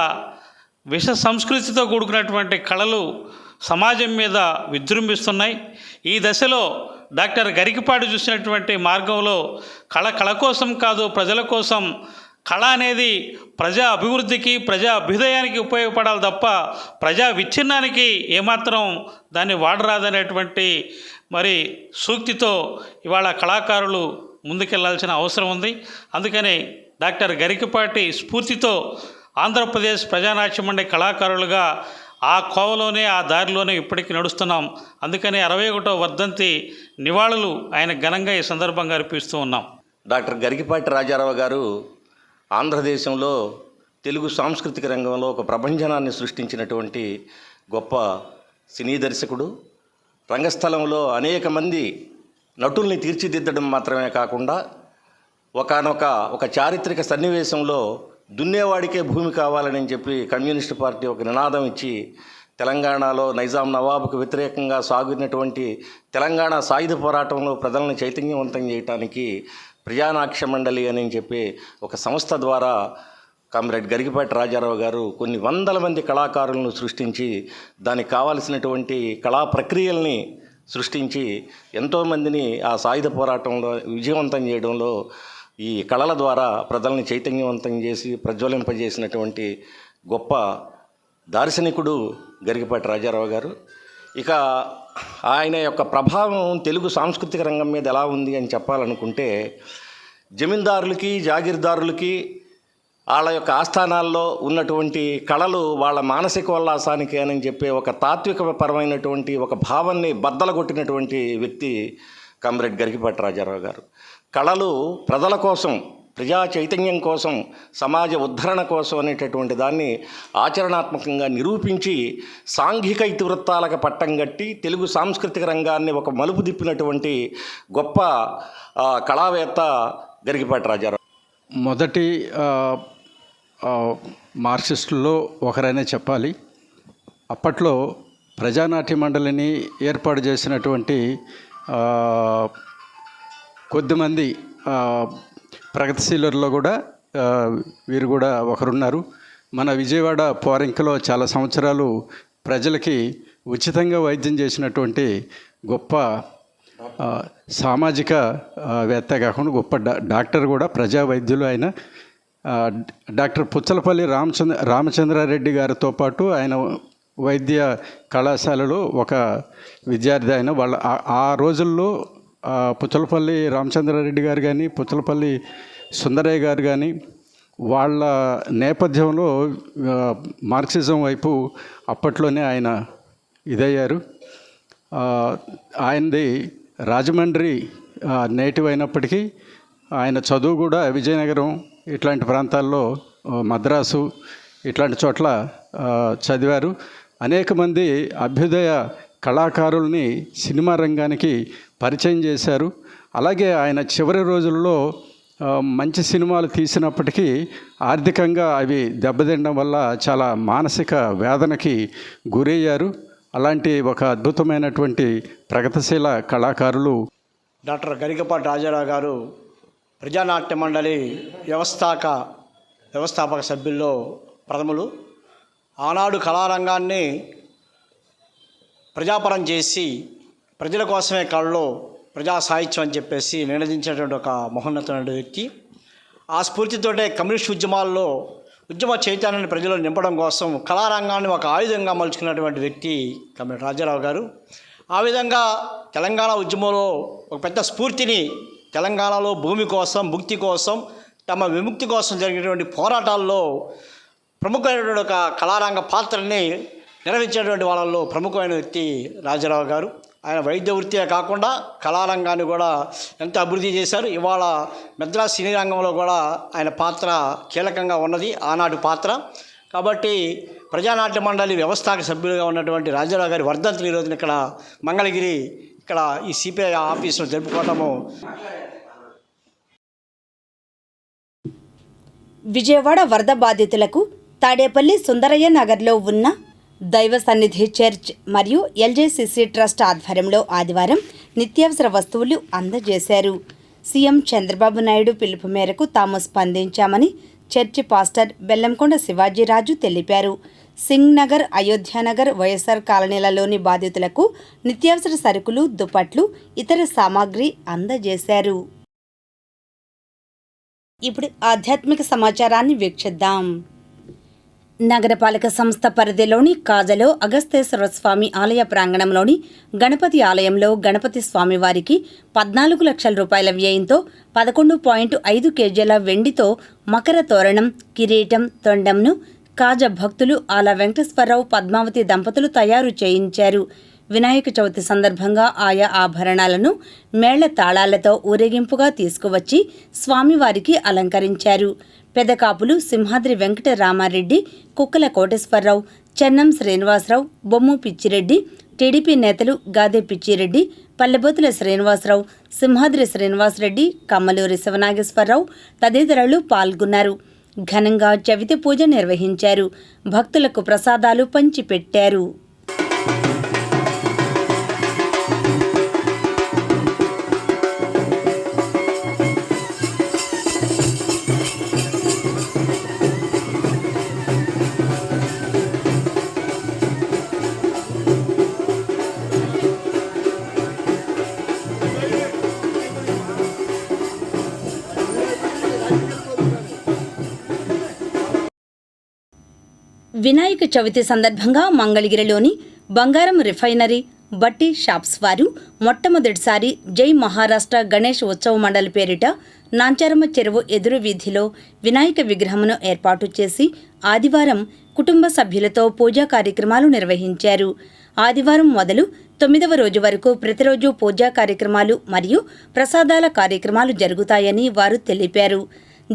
విష సంస్కృతితో కూడుకున్నటువంటి కళలు సమాజం మీద విజృంభిస్తున్నాయి. ఈ దశలో డాక్టర్ గరికిపాటి చూసినటువంటి మార్గంలో కళ కోసం కాదు, ప్రజల కోసం. కళ అనేది ప్రజా అభివృద్ధికి, ప్రజా అభ్యుదయానికి ఉపయోగపడాలి తప్ప ప్రజా విచ్ఛిన్నానికి ఏమాత్రం దాన్ని వాడరాదనేటువంటి మరి సూక్తితో ఇవాళ కళాకారులు ముందుకెళ్లాల్సిన అవసరం ఉంది. అందుకని డాక్టర్ గరికిపాటి స్ఫూర్తితో ఆంధ్రప్రదేశ్ ప్రజానాట్య మండలి కళాకారులుగా ఆ కోవలోనే, ఆ దారిలోనే ఇప్పటికీ నడుస్తున్నాం. అందుకని 61వ వర్ధంతి నివాళులు ఆయన ఘనంగా ఈ సందర్భంగా అర్పిస్తూ ఉన్నాం. డాక్టర్ గరికిపాటి రాజారావు గారు ఆంధ్రదేశంలో తెలుగు సాంస్కృతిక రంగంలో ఒక ప్రభంజనాన్ని సృష్టించినటువంటి గొప్ప సినీ దర్శకుడు. రంగస్థలంలో అనేక మంది నటుల్ని తీర్చిదిద్దడం మాత్రమే కాకుండా ఒక చారిత్రక సన్నివేశంలో దున్నేవాడికే భూమి కావాలని చెప్పి కమ్యూనిస్టు పార్టీ ఒక నినాదం ఇచ్చి తెలంగాణలో నైజాం నవాబుకు వ్యతిరేకంగా సాగినటువంటి తెలంగాణ సాయుధ పోరాటంలో ప్రజలను చైతన్యవంతం చేయడానికి ప్రజానాట్య మండలి అని చెప్పి ఒక సంస్థ ద్వారా కామ్రేడ్ గరికిపాటి రాజారావు గారు కొన్ని వందల మంది కళాకారులను సృష్టించి దానికి కావలసినటువంటి కళా ప్రక్రియల్ని సృష్టించి ఎంతోమందిని ఆ సాయుధ పోరాటంలో విజయవంతం చేయడంలో ఈ కళల ద్వారా ప్రజల్ని చైతన్యవంతం చేసి ప్రజ్వలింపజేసినటువంటి గొప్ప దార్శనికుడు గరికిపాటి రాజారావు గారు. ఇక ఆయన యొక్క ప్రభావం తెలుగు సాంస్కృతిక రంగం మీద ఎలా ఉంది అని చెప్పాలనుకుంటే, జమీందారులకి, జాగీర్దారులకి వాళ్ళ యొక్క ఆస్థానాల్లో ఉన్నటువంటి కళలు వాళ్ళ మానసికోల్లాసానికి అని చెప్పి ఒక తాత్విక పరమైనటువంటి ఒక భావాన్ని బద్దలు కొట్టినటువంటి వ్యక్తి కామ్రేడ్ గరికిపాటి రాజారావు గారు. కళలు ప్రజల కోసం, ప్రజా చైతన్యం కోసం, సమాజ ఉద్ధరణ కోసం అనేటటువంటి దాన్ని ఆచరణాత్మకంగా నిరూపించి సాంఘిక ఇతివృత్తాలకు పట్టం కట్టి తెలుగు సాంస్కృతిక రంగాన్ని ఒక మలుపు తిప్పినటువంటి గొప్ప కళావేత్త గరికిపాటి రాజారావు. మొదటి మార్క్సిస్టుల్లో ఒకరైనా చెప్పాలి. అప్పట్లో ప్రజానాట్య మండలిని ఏర్పాటు చేసినటువంటి కొద్దిమంది ప్రగతిశీలుల్లో కూడా వీరు కూడా ఒకరున్నారు. మన విజయవాడ పోరంకిలో చాలా సంవత్సరాలు ప్రజలకి ఉచితంగా వైద్యం చేసినటువంటి గొప్ప సామాజిక వేత్త కాకుండా గొప్ప డాక్టర్ కూడా, ప్రజా వైద్యులు ఆయన. డాక్టర్ పుచ్చలపల్లి రామచంద్రారెడ్డి గారితో పాటు ఆయన వైద్య కళాశాలలో ఒక విద్యార్థి. ఆయన వాళ్ళ ఆ రోజుల్లో పుచ్చలపల్లి రామచంద్రారెడ్డి గారు కానీ, పుచ్చలపల్లి సుందరయ్య గారు కానీ వాళ్ళ నేపథ్యంలో మార్క్సిజం వైపు అప్పట్లోనే ఆయన ఇదయ్యారు. ఆయనది రాజమండ్రి నేటివ్ అయినప్పటికీ ఆయన చదువు కూడా విజయనగరం ఇట్లాంటి ప్రాంతాల్లో, మద్రాసు ఇట్లాంటి చోట్ల చదివారు. అనేక మంది అభ్యుదయ కళాకారుల్ని సినిమా రంగానికి పరిచయం చేశారు. అలాగే ఆయన చివరి రోజుల్లో మంచి సినిమాలు తీసినప్పటికీ ఆర్థికంగా అవి దెబ్బతినడం వల్ల చాలా మానసిక వేదనకి గురయ్యారు. అలాంటి ఒక అద్భుతమైనటువంటి ప్రగతిశీల కళాకారులు డాక్టర్ గరికిపాటి రాజారావు గారు ప్రజానాట్య మండలి వ్యవస్థాపక సభ్యుల్లో ప్రథములు. ఆనాడు కళారంగాన్ని ప్రజాపరం చేసి ప్రజల కోసమే కళలో ప్రజా సాహిత్యం అని చెప్పేసి నినదించినటువంటి ఒక మహోన్నతమైన వ్యక్తి. ఆ స్ఫూర్తితోటే కమ్యూనిస్ట్ ఉద్యమాల్లో ఉద్యమ చైతన్యాన్ని ప్రజలు నింపడం కోసం కళారంగాన్ని ఒక ఆయుధంగా మలుచుకున్నటువంటి వ్యక్తి కామ్రేడ్ రాజారావు గారు. ఆ విధంగా తెలంగాణ ఉద్యమంలో ఒక పెద్ద స్ఫూర్తిని, తెలంగాణలో భూమి కోసం, ముక్తి కోసం, తమ విముక్తి కోసం జరిగినటువంటి పోరాటాల్లో ప్రముఖమైనటువంటి ఒక కళారంగ పాత్రని నిర్వహించినటువంటి వాళ్ళల్లో ప్రముఖమైన వ్యక్తి రాజారావు గారు. ఆయన వైద్య వృత్తే కాకుండా కళారంగాన్ని కూడా ఎంతో అభివృద్ధి చేశారు. ఇవాళ మెద్రాస్ సినీ రంగంలో కూడా ఆయన పాత్ర కీలకంగా ఉన్నది, ఆనాటి పాత్ర. కాబట్టి ప్రజానాట్య మండలి వ్యవస్థాపక సభ్యులుగా ఉన్నటువంటి రాజారావు గారి వర్ధంతులు ఈ రోజున ఇక్కడ మంగళగిరి ఇక్కడ ఈ సిపిఐ ఆఫీసులో జరుపుకోవటము. విజయవాడ వరద బాధితులకు తాడేపల్లి సుందరయ్య నగర్లో ఉన్న దైవ సన్నిధి చర్చ్ మరియు ఎల్జేసీసీ ట్రస్ట్ ఆధ్వర్యంలో ఆదివారం నిత్యావసర వస్తువులు అందజేశారు. సీఎం చంద్రబాబు నాయుడు పిలుపు మేరకు తాము స్పందించామని చర్చి పాస్టర్ బెల్లంకొండ శివాజీరాజు తెలిపారు. సింగ్ నగర్, అయోధ్యానగర్, వైఎస్ఆర్ కాలనీలలోని బాధితులకు నిత్యావసర సరుకులు, దుప్పట్లు, ఇతర సామాగ్రి అందజేశారు. ఇప్పుడు ఆధ్యాత్మిక సమాచారాన్ని వీక్షిద్దాం. నగరపాలక సంస్థ పరిధిలోని కాజలో అగస్తేశ్వర స్వామి ఆలయ ప్రాంగణంలోని గణపతి ఆలయంలో గణపతి స్వామివారికి 14 లక్షల రూపాయల వ్యయంతో 11.5 కేజీల వెండితో మకర తోరణం, కిరీటం, తొండంను కాజ భక్తులు ఆల వెంకటేశ్వరరావు, పద్మావతి దంపతులు తయారు చేయించారు. వినాయక చవితి సందర్భంగా ఆయా ఆభరణాలను మేళ తాళాలతో ఊరేగింపుగా తీసుకువచ్చి స్వామివారికి అలంకరించారు. పెదకాపులు సింహాద్రి వెంకట రామారెడ్డి, కుక్కల కోటేశ్వరరావు, చెన్నం శ్రీనివాసరావు, బొమ్ము పిచ్చిరెడ్డి, టీడీపీ నేతలు గాదే పిచ్చిరెడ్డి, పల్లెబోతుల శ్రీనివాసరావు, సింహాద్రి శ్రీనివాసరెడ్డి, కమ్మలూరి శివనాగేశ్వరరావు తదితరులు పాల్గొన్నారు. ఘనంగా చవితి పూజ నిర్వహించారు. భక్తులకు ప్రసాదాలు పంచిపెట్టారు. వినాయక చవితి సందర్భంగా మంగళగిరిలోని బంగారం రిఫైనరీ, బట్టి షాప్స్ వారు మొట్టమొదటిసారి జై మహారాష్ట్ర గణేష్ ఉత్సవ మండలి పేరిట నాంచారమ్మ చెరువు ఎదురు వీధిలో వినాయక విగ్రహమును ఏర్పాటు చేసి ఆదివారం కుటుంబ సభ్యులతో పూజా కార్యక్రమాలు నిర్వహించారు. ఆదివారం మొదలు 9వ రోజు వరకు ప్రతిరోజు పూజా కార్యక్రమాలు మరియు ప్రసాదాల కార్యక్రమాలు జరుగుతాయని వారు తెలిపారు.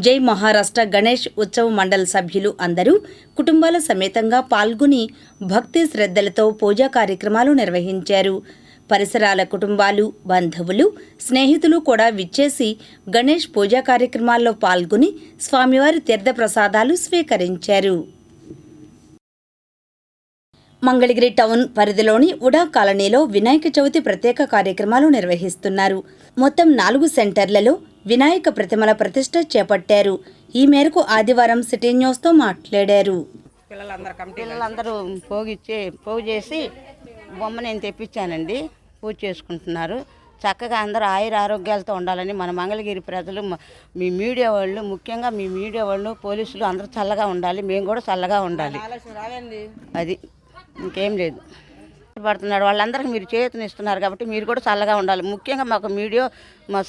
జై మహారాష్ట్ర గణేష్ ఉత్సవ మండలి సభ్యులు అందరూ కుటుంబాల సమేతంగా పాల్గొని భక్తి శ్రద్ధలతో పూజా కార్యక్రమాలు నిర్వహించారు. పరిసరాల కుటుంబాలు, బంధువులు, స్నేహితులు కూడా విచ్చేసి గణేష్ పూజా కార్యక్రమాల్లో పాల్గొని స్వామివారి తీర్థప్రసాదాలు స్వీకరించారు. మంగళగిరి టౌన్ పరిధిలోని ఉడా కాలనీలో వినాయక చవితి ప్రత్యేక కార్యక్రమాలు నిర్వహిస్తున్నారు. మొత్తం 4 సెంటర్లలో వినాయక ప్రతిమల ప్రతిష్ఠ చేపట్టారు. ఈ మేరకు ఆదివారం సిటీ న్యూస్తో మాట్లాడారు. పిల్లలందరూ పోగు చేసి బొమ్మ నేను తెప్పించానండి. పూజ చేసుకుంటున్నారు. చక్కగా అందరూ ఆయుర ఆరోగ్యాలతో ఉండాలని మన మంగళగిరి ప్రజలు, మీ మీడియా వాళ్ళు, ముఖ్యంగా మీ మీడియా వాళ్ళు, పోలీసులు అందరూ చల్లగా ఉండాలి. మేము కూడా చల్లగా ఉండాలి. అది ఇంకేం లేదు. పడుతున్నాడు వాళ్ళందరికీ మీరు చేతునిస్తున్నారు కాబట్టి మీరు కూడా చల్లగా ఉండాలి. ముఖ్యంగా మాకు మీడియా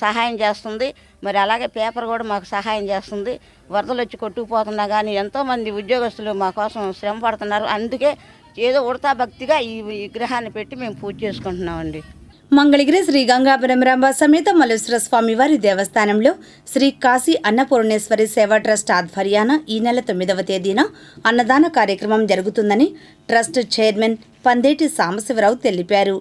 సహాయం చేస్తుంది. మరి అలాగే పేపర్ కూడా మాకు సహాయం చేస్తుంది. వరదలు వచ్చి కొట్టుకుపోతున్నా కానీ ఎంతోమంది ఉద్యోగస్తులు మా కోసం శ్రమ పడుతున్నారు. అందుకే ఏదో ఉడతా భక్తిగా ఈ విగ్రహాన్ని పెట్టి మేము పూజ చేసుకుంటున్నామండి. మంగళగిరి శ్రీ గంగా బ్రహ్మరాంబ సమేత మల్లేశ్వర స్వామివారి దేవస్థానంలో శ్రీ కాశీ అన్నపూర్ణేశ్వరి సేవా ట్రస్ట్ ఆధ్వర్యాన ఈ నెల 9వ తేదీన అన్నదాన కార్యక్రమం జరుగుతుందని ట్రస్ట్ చైర్మన్ పందేటి సాంబశివరావు తెలిపారు.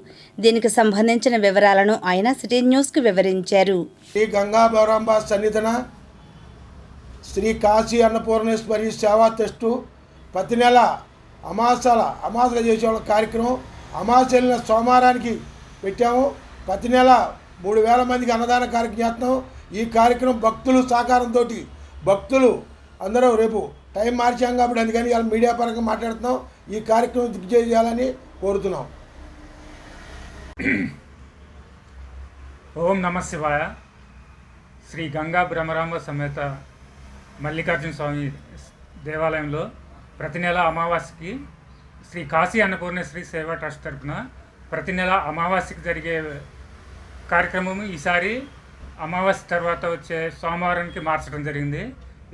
దీనికి సంబంధించిన వివరాలను ఆయన సిటీ న్యూస్కు వివరించారు. శ్రీ గంగా బ్రహ్మరాంబ సన్నిధిన శ్రీ కాశీ అన్నపూర్ణేశ్వరి సేవా ట్రస్టు ప్రతి నెల అమాసగా చేసే కార్యక్రమం అమాస సోమవారానికి పెట్టాము. ప్రతి నెల 3000 మందికి అన్నదాన కార్యక్రమం చేస్తున్నాం. ఈ కార్యక్రమం భక్తులు సహకారంతో భక్తులు అందరూ రేపు టైం మార్చాం కాబట్టి అందుకని ఇలా మీడియా పరంగా మాట్లాడుతున్నాం. ఈ కార్యక్రమం దిగ్విజయం చేయాలని కోరుతున్నాం. ఓం నమ శివాయ. శ్రీ గంగా బ్రహ్మరాంబ సమేత మల్లికార్జున స్వామి దేవాలయంలో ప్రతి నెల అమావాస్యకి శ్రీ కాశీ అన్నపూర్ణేశ్వరి సేవా ట్రస్ట్ తరఫున ప్రతి నెల అమావాస్యకి జరిగే కార్యక్రమం ఈసారి అమావాస్య తర్వాత వచ్చే సోమవారానికి మార్చడం జరిగింది.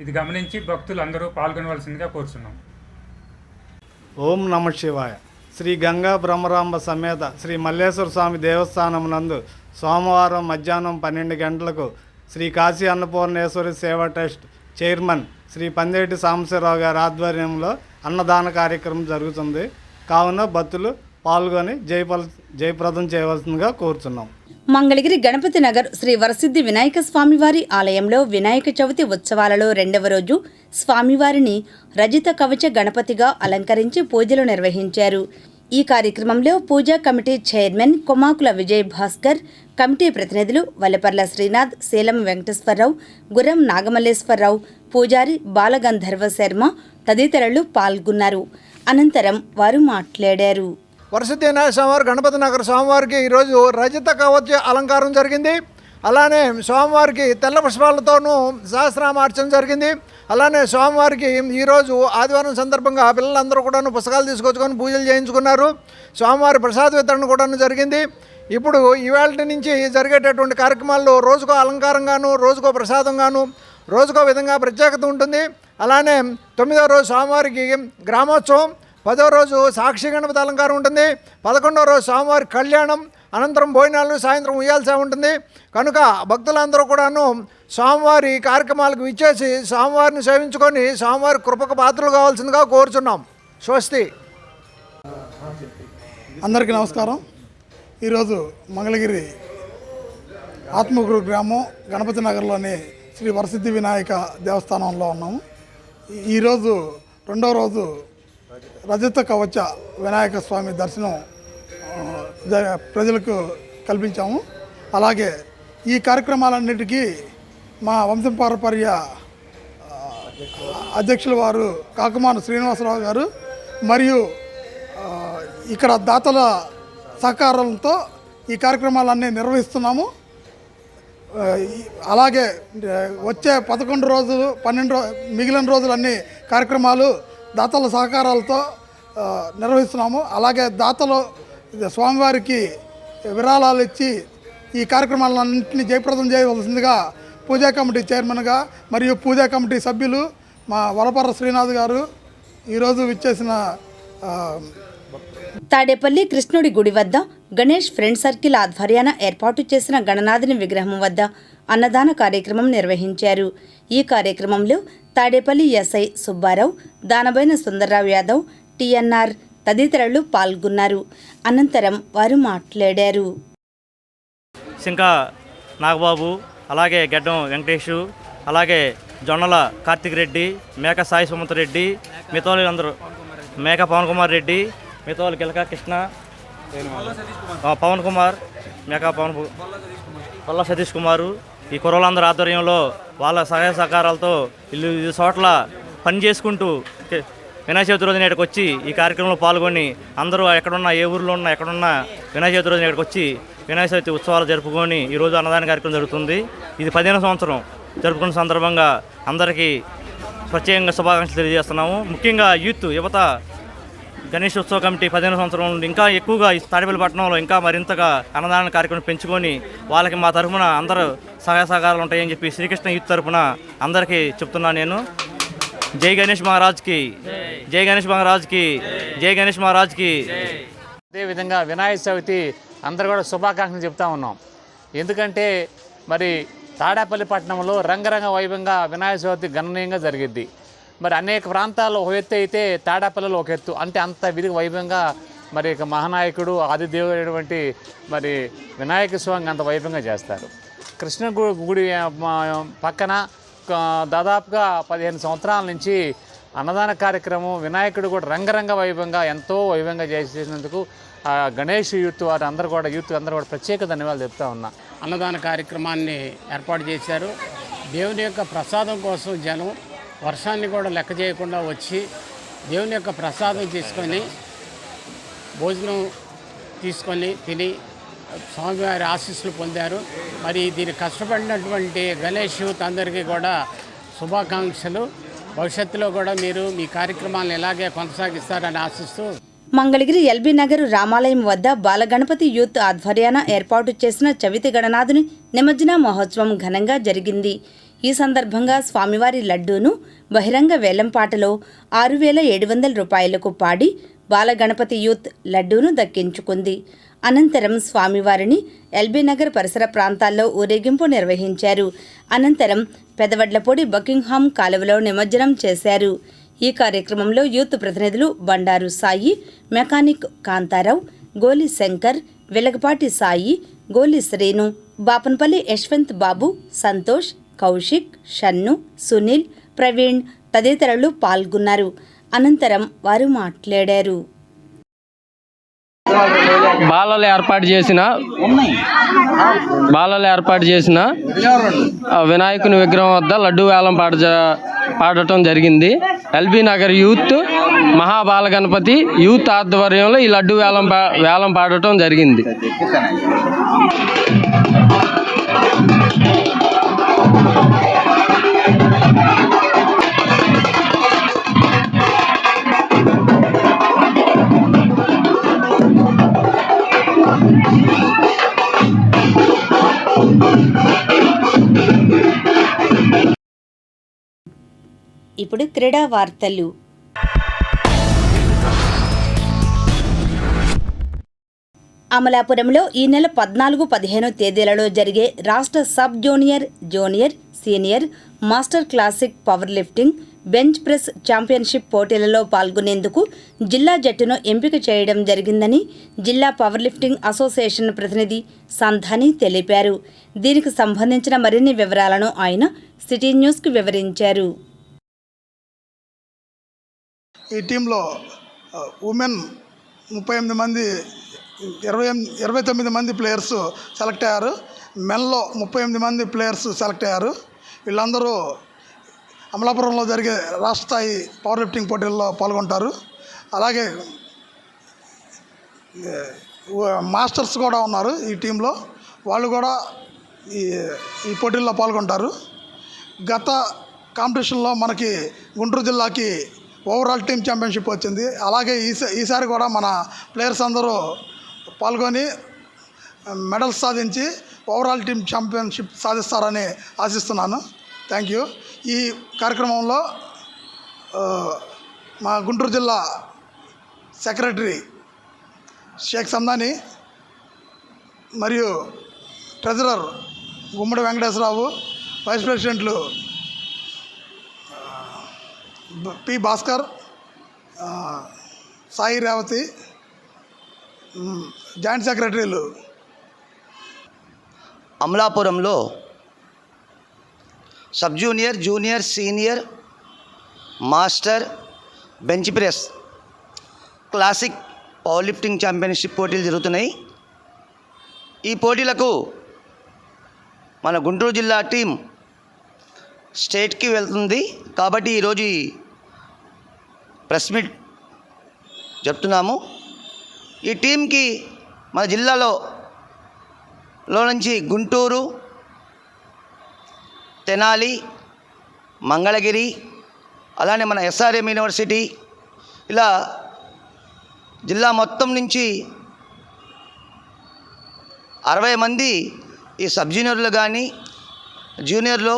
ఇది గమనించి భక్తులు అందరూ పాల్గొనవలసిందిగా కోరుచున్నాం. ఓం నమ శివాయ. శ్రీ గంగా బ్రహ్మరాంబ సమేత శ్రీ మల్లేశ్వర స్వామి దేవస్థానం నందు సోమవారం మధ్యాహ్నం 12 గంటలకు శ్రీ కాశీ అన్నపూర్ణేశ్వరి సేవా ట్రస్ట్ చైర్మన్ శ్రీ పందేటి సాంబశివరావు గారి ఆధ్వర్యంలో అన్నదాన కార్యక్రమం జరుగుతుంది. కావున భక్తులు పాల్గొని జయప్రదం చేయవలసిందిగా కోరుతున్నాం. మంగళగిరి గణపతి నగర్ శ్రీ వరసిద్ధి వినాయక స్వామివారి ఆలయంలో వినాయక చవితి ఉత్సవాలలో 2వ రోజు స్వామివారిని రజిత కవచ గణపతిగా అలంకరించి పూజలు నిర్వహించారు. ఈ కార్యక్రమంలో పూజా committee chairman Komakula Vijay Bhaskar, committee ప్రతినిధులు వల్లపర్ల శ్రీనాథ్, శీలం వెంకటేశ్వరరావు, గుర్రం నాగమల్లేశ్వరరావు, పూజారి బాలగంధర్వ శర్మ తదితరులు పాల్గొన్నారు. అనంతరం వారు మాట్లాడారు. వరసిద్ధి వినాయక స్వామివారి గణపతి నగర స్వామివారికి ఈరోజు రజత కవచ అలంకారం జరిగింది. అలానే స్వామివారికి తెల్ల పుష్పాలతోనూ సహస్రనామార్చన జరిగింది. అలానే స్వామివారికి ఈరోజు ఆదివారం సందర్భంగా పిల్లలందరూ కూడాను పుస్తకాలు తీసుకొచ్చుకొని పూజలు చేయించుకున్నారు. స్వామివారి ప్రసాద వితరణ కూడాను జరిగింది. ఇప్పుడు ఇవాళ నుంచి జరిగేటటువంటి కార్యక్రమాల్లో రోజుకో అలంకారంగాను, రోజుకో ప్రసాదంగాను, రోజుకో విధంగా ప్రత్యేకత ఉంటుంది. అలానే 9వ రోజు స్వామివారికి గ్రామోత్సవం, 10వ రోజు సాక్షి గణపతి అలంకారం ఉంటుంది, 11వ రోజు స్వామివారి కళ్యాణం, అనంతరం భోజనాలు, సాయంత్రం ఉయ్యాల సేవ ఉంటుంది. కనుక భక్తులందరూ కూడాను స్వామివారి కార్యక్రమాలకు విచ్చేసి స్వామివారిని సేవించుకొని స్వామివారి కృపకు పాత్రలు కావాల్సిందిగా కోరుచున్నాం. స్వస్తి. అందరికీ నమస్కారం. ఈరోజు మంగళగిరి ఆత్మకూరు గ్రామం గణపతి నగర్లోని శ్రీ వరసిద్ధి వినాయక దేవస్థానంలో ఉన్నాము. ఈరోజు 2వ రోజు రజత కవచ వినాయక స్వామి దర్శనం ప్రజలకు కల్పించాము. అలాగే ఈ కార్యక్రమాలన్నిటికీ మా వంశపారపర్య అధ్యక్షుల వారు కాకుమాను శ్రీనివాసరావు గారు మరియు ఇక్కడ దాతల సహకారంతో ఈ కార్యక్రమాలన్నీ నిర్వహిస్తున్నాము. అలాగే వచ్చే 11 రోజులు 12 మిగిలిన రోజులన్నీ కార్యక్రమాలు దాతల సహకారాలతో నిర్వహిస్తున్నాము. అలాగే దాతలు స్వామివారికి విరాళాలు ఇచ్చి ఈ కార్యక్రమాలన్నింటినీ జయప్రదం చేయవలసిందిగా పూజా కమిటీ చైర్మన్గా మరియు పూజా కమిటీ సభ్యులు మా వలపర్ర శ్రీనాథ్ గారు ఈరోజు విచ్చేసిన తాడేపల్లి కృష్ణుడి గుడి వద్ద గణేష్ ఫ్రెండ్ సర్కిల్ ఆధ్వర్యాన ఏర్పాటు చేసిన గణనాథుని విగ్రహం వద్ద అన్నదాన కార్యక్రమం నిర్వహించారు. ఈ కార్యక్రమంలో తాడేపల్లి ఎస్ఐ సుబ్బారావు, దానబైన సుందర్రావు యాదవ్, టిఎన్ఆర్ తదితరులు పాల్గొన్నారు. అనంతరం వారు మాట్లాడారు. సింకా నాగబాబు, అలాగే గెడ్డం వెంకటేషు, అలాగే జొన్నల కార్తిక్ రెడ్డి, మేక సాయి సుమంత్ రెడ్డి, మిగతా అందరూ మేక పవన్ కుమార్ రెడ్డి, మిగతా గిలక కృష్ణ, పవన్ కుమార్, మేక పల్ల సతీష్ కుమారు, ఈ కుర్రలందరూ ఆధ్వర్యంలో వాళ్ళ సహాయ సహకారాలతో వీళ్ళు 5 చోట్ల పని చేసుకుంటూ వినాయక చవితి రోజున ఇక్కడికి వచ్చి ఈ కార్యక్రమంలో పాల్గొని అందరూ ఎక్కడున్నా, ఏ ఊరిలో ఉన్నా, ఎక్కడున్నా వినాయక చవితి రోజున ఇక్కడికి వచ్చి వినాయక చవితి ఉత్సవాలు జరుపుకొని ఈరోజు అన్నదాన కార్యక్రమం జరుగుతుంది. ఇది 15వ సంవత్సరం జరుపుకున్న సందర్భంగా అందరికీ ప్రత్యేకంగా శుభాకాంక్షలు తెలియజేస్తున్నాము. ముఖ్యంగా యువత గణేష్ ఉత్సవ కమిటీ 15వ సంవత్సరం నుండి ఇంకా ఎక్కువగా తాడేపల్లి పట్టణంలో ఇంకా మరింతగా అన్నదాన కార్యక్రమం పెంచుకొని వాళ్ళకి మా తరఫున అందరూ సహాయ సహకారాలు ఉంటాయని చెప్పి శ్రీకృష్ణ యూత్ తరఫున అందరికీ చెప్తున్నాను. నేను జై గణేష్ మహారాజ్కి, జై గణేష్ మహారాజ్కి, జై గణేష్ మహారాజ్కి. అదేవిధంగా వినాయక చవితి అందరూ కూడా శుభాకాంక్షలు చెప్తా ఉన్నాం. ఎందుకంటే మరి తాడేపల్లి పట్టణంలో రంగరంగ వైభవంగా వినాయక చవితి గణనీయంగా జరిగిద్ది. మరి అనేక ప్రాంతాల్లో ఒక ఎత్తు అయితే తాడేపల్లిలో ఒక ఎత్తు, అంటే అంత విధిగా వైభవంగా మరి మహానాయకుడు ఆదిదేవుడైనటువంటి మరి వినాయక స్వామి అంత వైభవంగా చేస్తారు. కృష్ణ గుడి పక్కన దాదాపుగా 15 సంవత్సరాల నుంచి అన్నదాన కార్యక్రమం వినాయకుడు కూడా రంగరంగ వైభవంగా ఎంతో వైభవంగా చేసినందుకు గణేష్ యూత్ వారు అందరూ కూడా ప్రత్యేక ధన్యవాదాలు చెప్తా ఉన్నా. అన్నదాన కార్యక్రమాన్ని ఏర్పాటు చేశారు. దేవుని యొక్క ప్రసాదం కోసం జనం వర్షాన్ని కూడా లెక్క చేయకుండా వచ్చి దేవుని యొక్క ప్రసాదం తీసుకొని భోజనం తీసుకొని తిని స్వామివారి ఆశీస్సులు పొందారు. మరి దీన్ని కష్టపడినటువంటి గణేష్ యూత్ అందరికీ కూడా శుభాకాంక్షలు. భవిష్యత్తులో కూడా మీరు మీ కార్యక్రమాలను ఇలాగే కొనసాగిస్తారని ఆశిస్తూ మంగళగిరి ఎల్బీ నగర్ రామాలయం వద్ద బాలగణపతి యూత్ ఆధ్వర్యాన ఏర్పాటు చేసిన చవితి గణనాథుని నిమజ్జన మహోత్సవం ఘనంగా జరిగింది. ఈ సందర్భంగా స్వామివారి లడ్డూను బహిరంగ వేలంపాటలో 6,700 రూపాయలకు పాడి బాలగణపతి యూత్ లడ్డూను దక్కించుకుంది. అనంతరం స్వామివారిని ఎల్బీ నగర్ పరిసర ప్రాంతాల్లో ఊరేగింపు నిర్వహించారు. అనంతరం పెదవడ్లపూడి బకింగ్హామ్ కాలువలో నిమజ్జనం చేశారు. ఈ కార్యక్రమంలో యూత్ ప్రతినిధులు బండారు సాయి, మెకానిక్ కాంతారావు, గోలి శంకర్, వెలగపాటి సాయి, గోలి శ్రీను, బాపన్పల్లి యశ్వంత్ బాబు, సంతోష్, కౌశిక్, షన్ను, సునీల్, ప్రవీణ్ తదితరులు పాల్గొన్నారు. అనంతరం వారు మాట్లాడారు. బాలలు ఏర్పాటు చేసిన వినాయకుని విగ్రహం వద్ద లడ్డూ వేలం పాట పాడటం జరిగింది. LB Nagar youth Mahabala Ganapati youth ఆధ్వర్యంలో ఈ లడ్డు వేలం పాడటం జరిగింది. ఇప్పుడు క్రీడా వార్తలు. అమలాపురంలో ఈ నెల 14, 15 తేదీలలో జరిగే రాష్ట్ర sub junior, junior, senior, master classic power lifting, bench press championship పోటీలలో పాల్గొనేందుకు జిల్లా జట్టును ఎంపిక చేయడం జరిగిందని జిల్లా పవర్ లిఫ్టింగ్ అసోసియేషన్ ప్రతినిధి సంధాని తెలిపారు. దీనికి సంబంధించిన మరిన్ని వివరాలను ఆయన సిటీ న్యూస్కు వివరించారు. ఈ టీంలో ఉమెన్ 38 మంది 29 మంది ప్లేయర్స్ సెలెక్ట్ అయ్యారు. మెన్లో 38 మంది ప్లేయర్స్ సెలెక్ట్ అయ్యారు. వీళ్ళందరూ అమలాపురంలో జరిగే రాష్ట్ర స్థాయి పవర్ లిఫ్టింగ్ పోటీల్లో పాల్గొంటారు. అలాగే మాస్టర్స్ కూడా ఉన్నారు ఈ టీంలో, వాళ్ళు కూడా ఈ పోటీల్లో పాల్గొంటారు. గత కాంపిటీషన్లో మనకి గుంటూరు జిల్లాకి ఓవరాల్ టీమ్ ఛాంపియన్షిప్ వచ్చింది. అలాగే ఈసారి కూడా మన ప్లేయర్స్ అందరూ పాల్గొని మెడల్స్ సాధించి ఓవరాల్ టీమ్ ఛాంపియన్షిప్ సాధిస్తారని ఆశిస్తున్నాను. Thank you. ఈ కార్యక్రమంలో మా గుంటూరు జిల్లా సెక్రటరీ షేక్ సందాని మరియు ట్రెజరర్ గుమ్మడి వెంకటేశ్వరరావు, వైస్ ప్రెసిడెంట్లు పి భాస్కర్, సాయి రేవతి, జాయింట్ సెక్రటరీలు. అమలాపురంలో sub junior, junior, senior, master, bench press classic power lifting championship పోటీలు జరుగుతున్నాయి. ఈ పోటీలకు మన గుంటూరు జిల్లా టీం స్టేట్కి వెళ్తుంది. కాబట్టి ఈరోజు ప్రెస్ మీట్ చెప్తున్నాము. ఈ టీంకి మన జిల్లాలో నుంచి గుంటూరు, తెనాలి, మంగళగిరి, అలానే మన ఎస్ఆర్ఎం యూనివర్సిటీ, ఇలా జిల్లా మొత్తం నుంచి 60 మంది ఈ సబ్ జూనియర్లు కానీ, జూనియర్లో,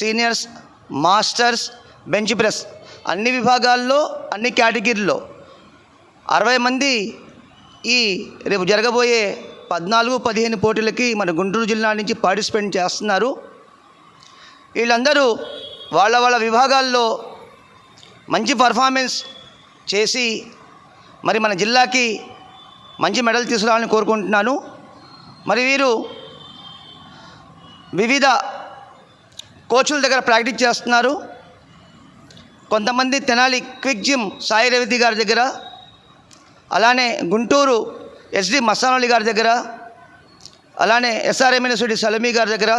సీనియర్స్, మాస్టర్స్, బెంచ్ ప్రెస్ అన్ని విభాగాల్లో, అన్ని కేటగిరీల్లో 60 మంది ఈ రేపు జరగబోయే 14, 15 పోటీలకి మన గుంటూరు జిల్లా నుంచి పార్టిసిపేట్ చేస్తున్నారు. వీళ్ళందరూ వాళ్ళ వాళ్ళ విభాగాల్లో మంచి పర్ఫార్మెన్స్ చేసి మరి మన జిల్లాకి మంచి మెడల్ తీసుకురావాలని కోరుకుంటున్నాను. మరి వీరు వివిధ కోచ్ల దగ్గర ప్రాక్టీస్ చేస్తున్నారు. కొంతమంది తెనాలి క్విక్ జిమ్ సాయి రేవతి గారి దగ్గర, అలానే గుంటూరు ఎస్డి మస్తానోలి గారి దగ్గర, అలానే ఎస్ఆర్ఎం యూనివర్సిటీ సలమీ గారి దగ్గర,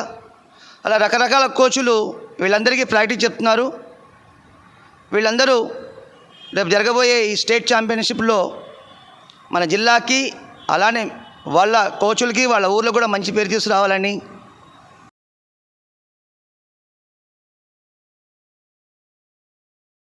అలా రకరకాల కోచ్లు వీళ్ళందరికీ ప్రాక్టీస్ చెప్తున్నారు. వీళ్ళందరూ రేపు జరగబోయే ఈ స్టేట్ ఛాంపియన్షిప్లో మన జిల్లాకి, అలానే వాళ్ళ కోచ్లకి, వాళ్ళ ఊర్లో కూడా మంచి పేరు తీసుకురావాలని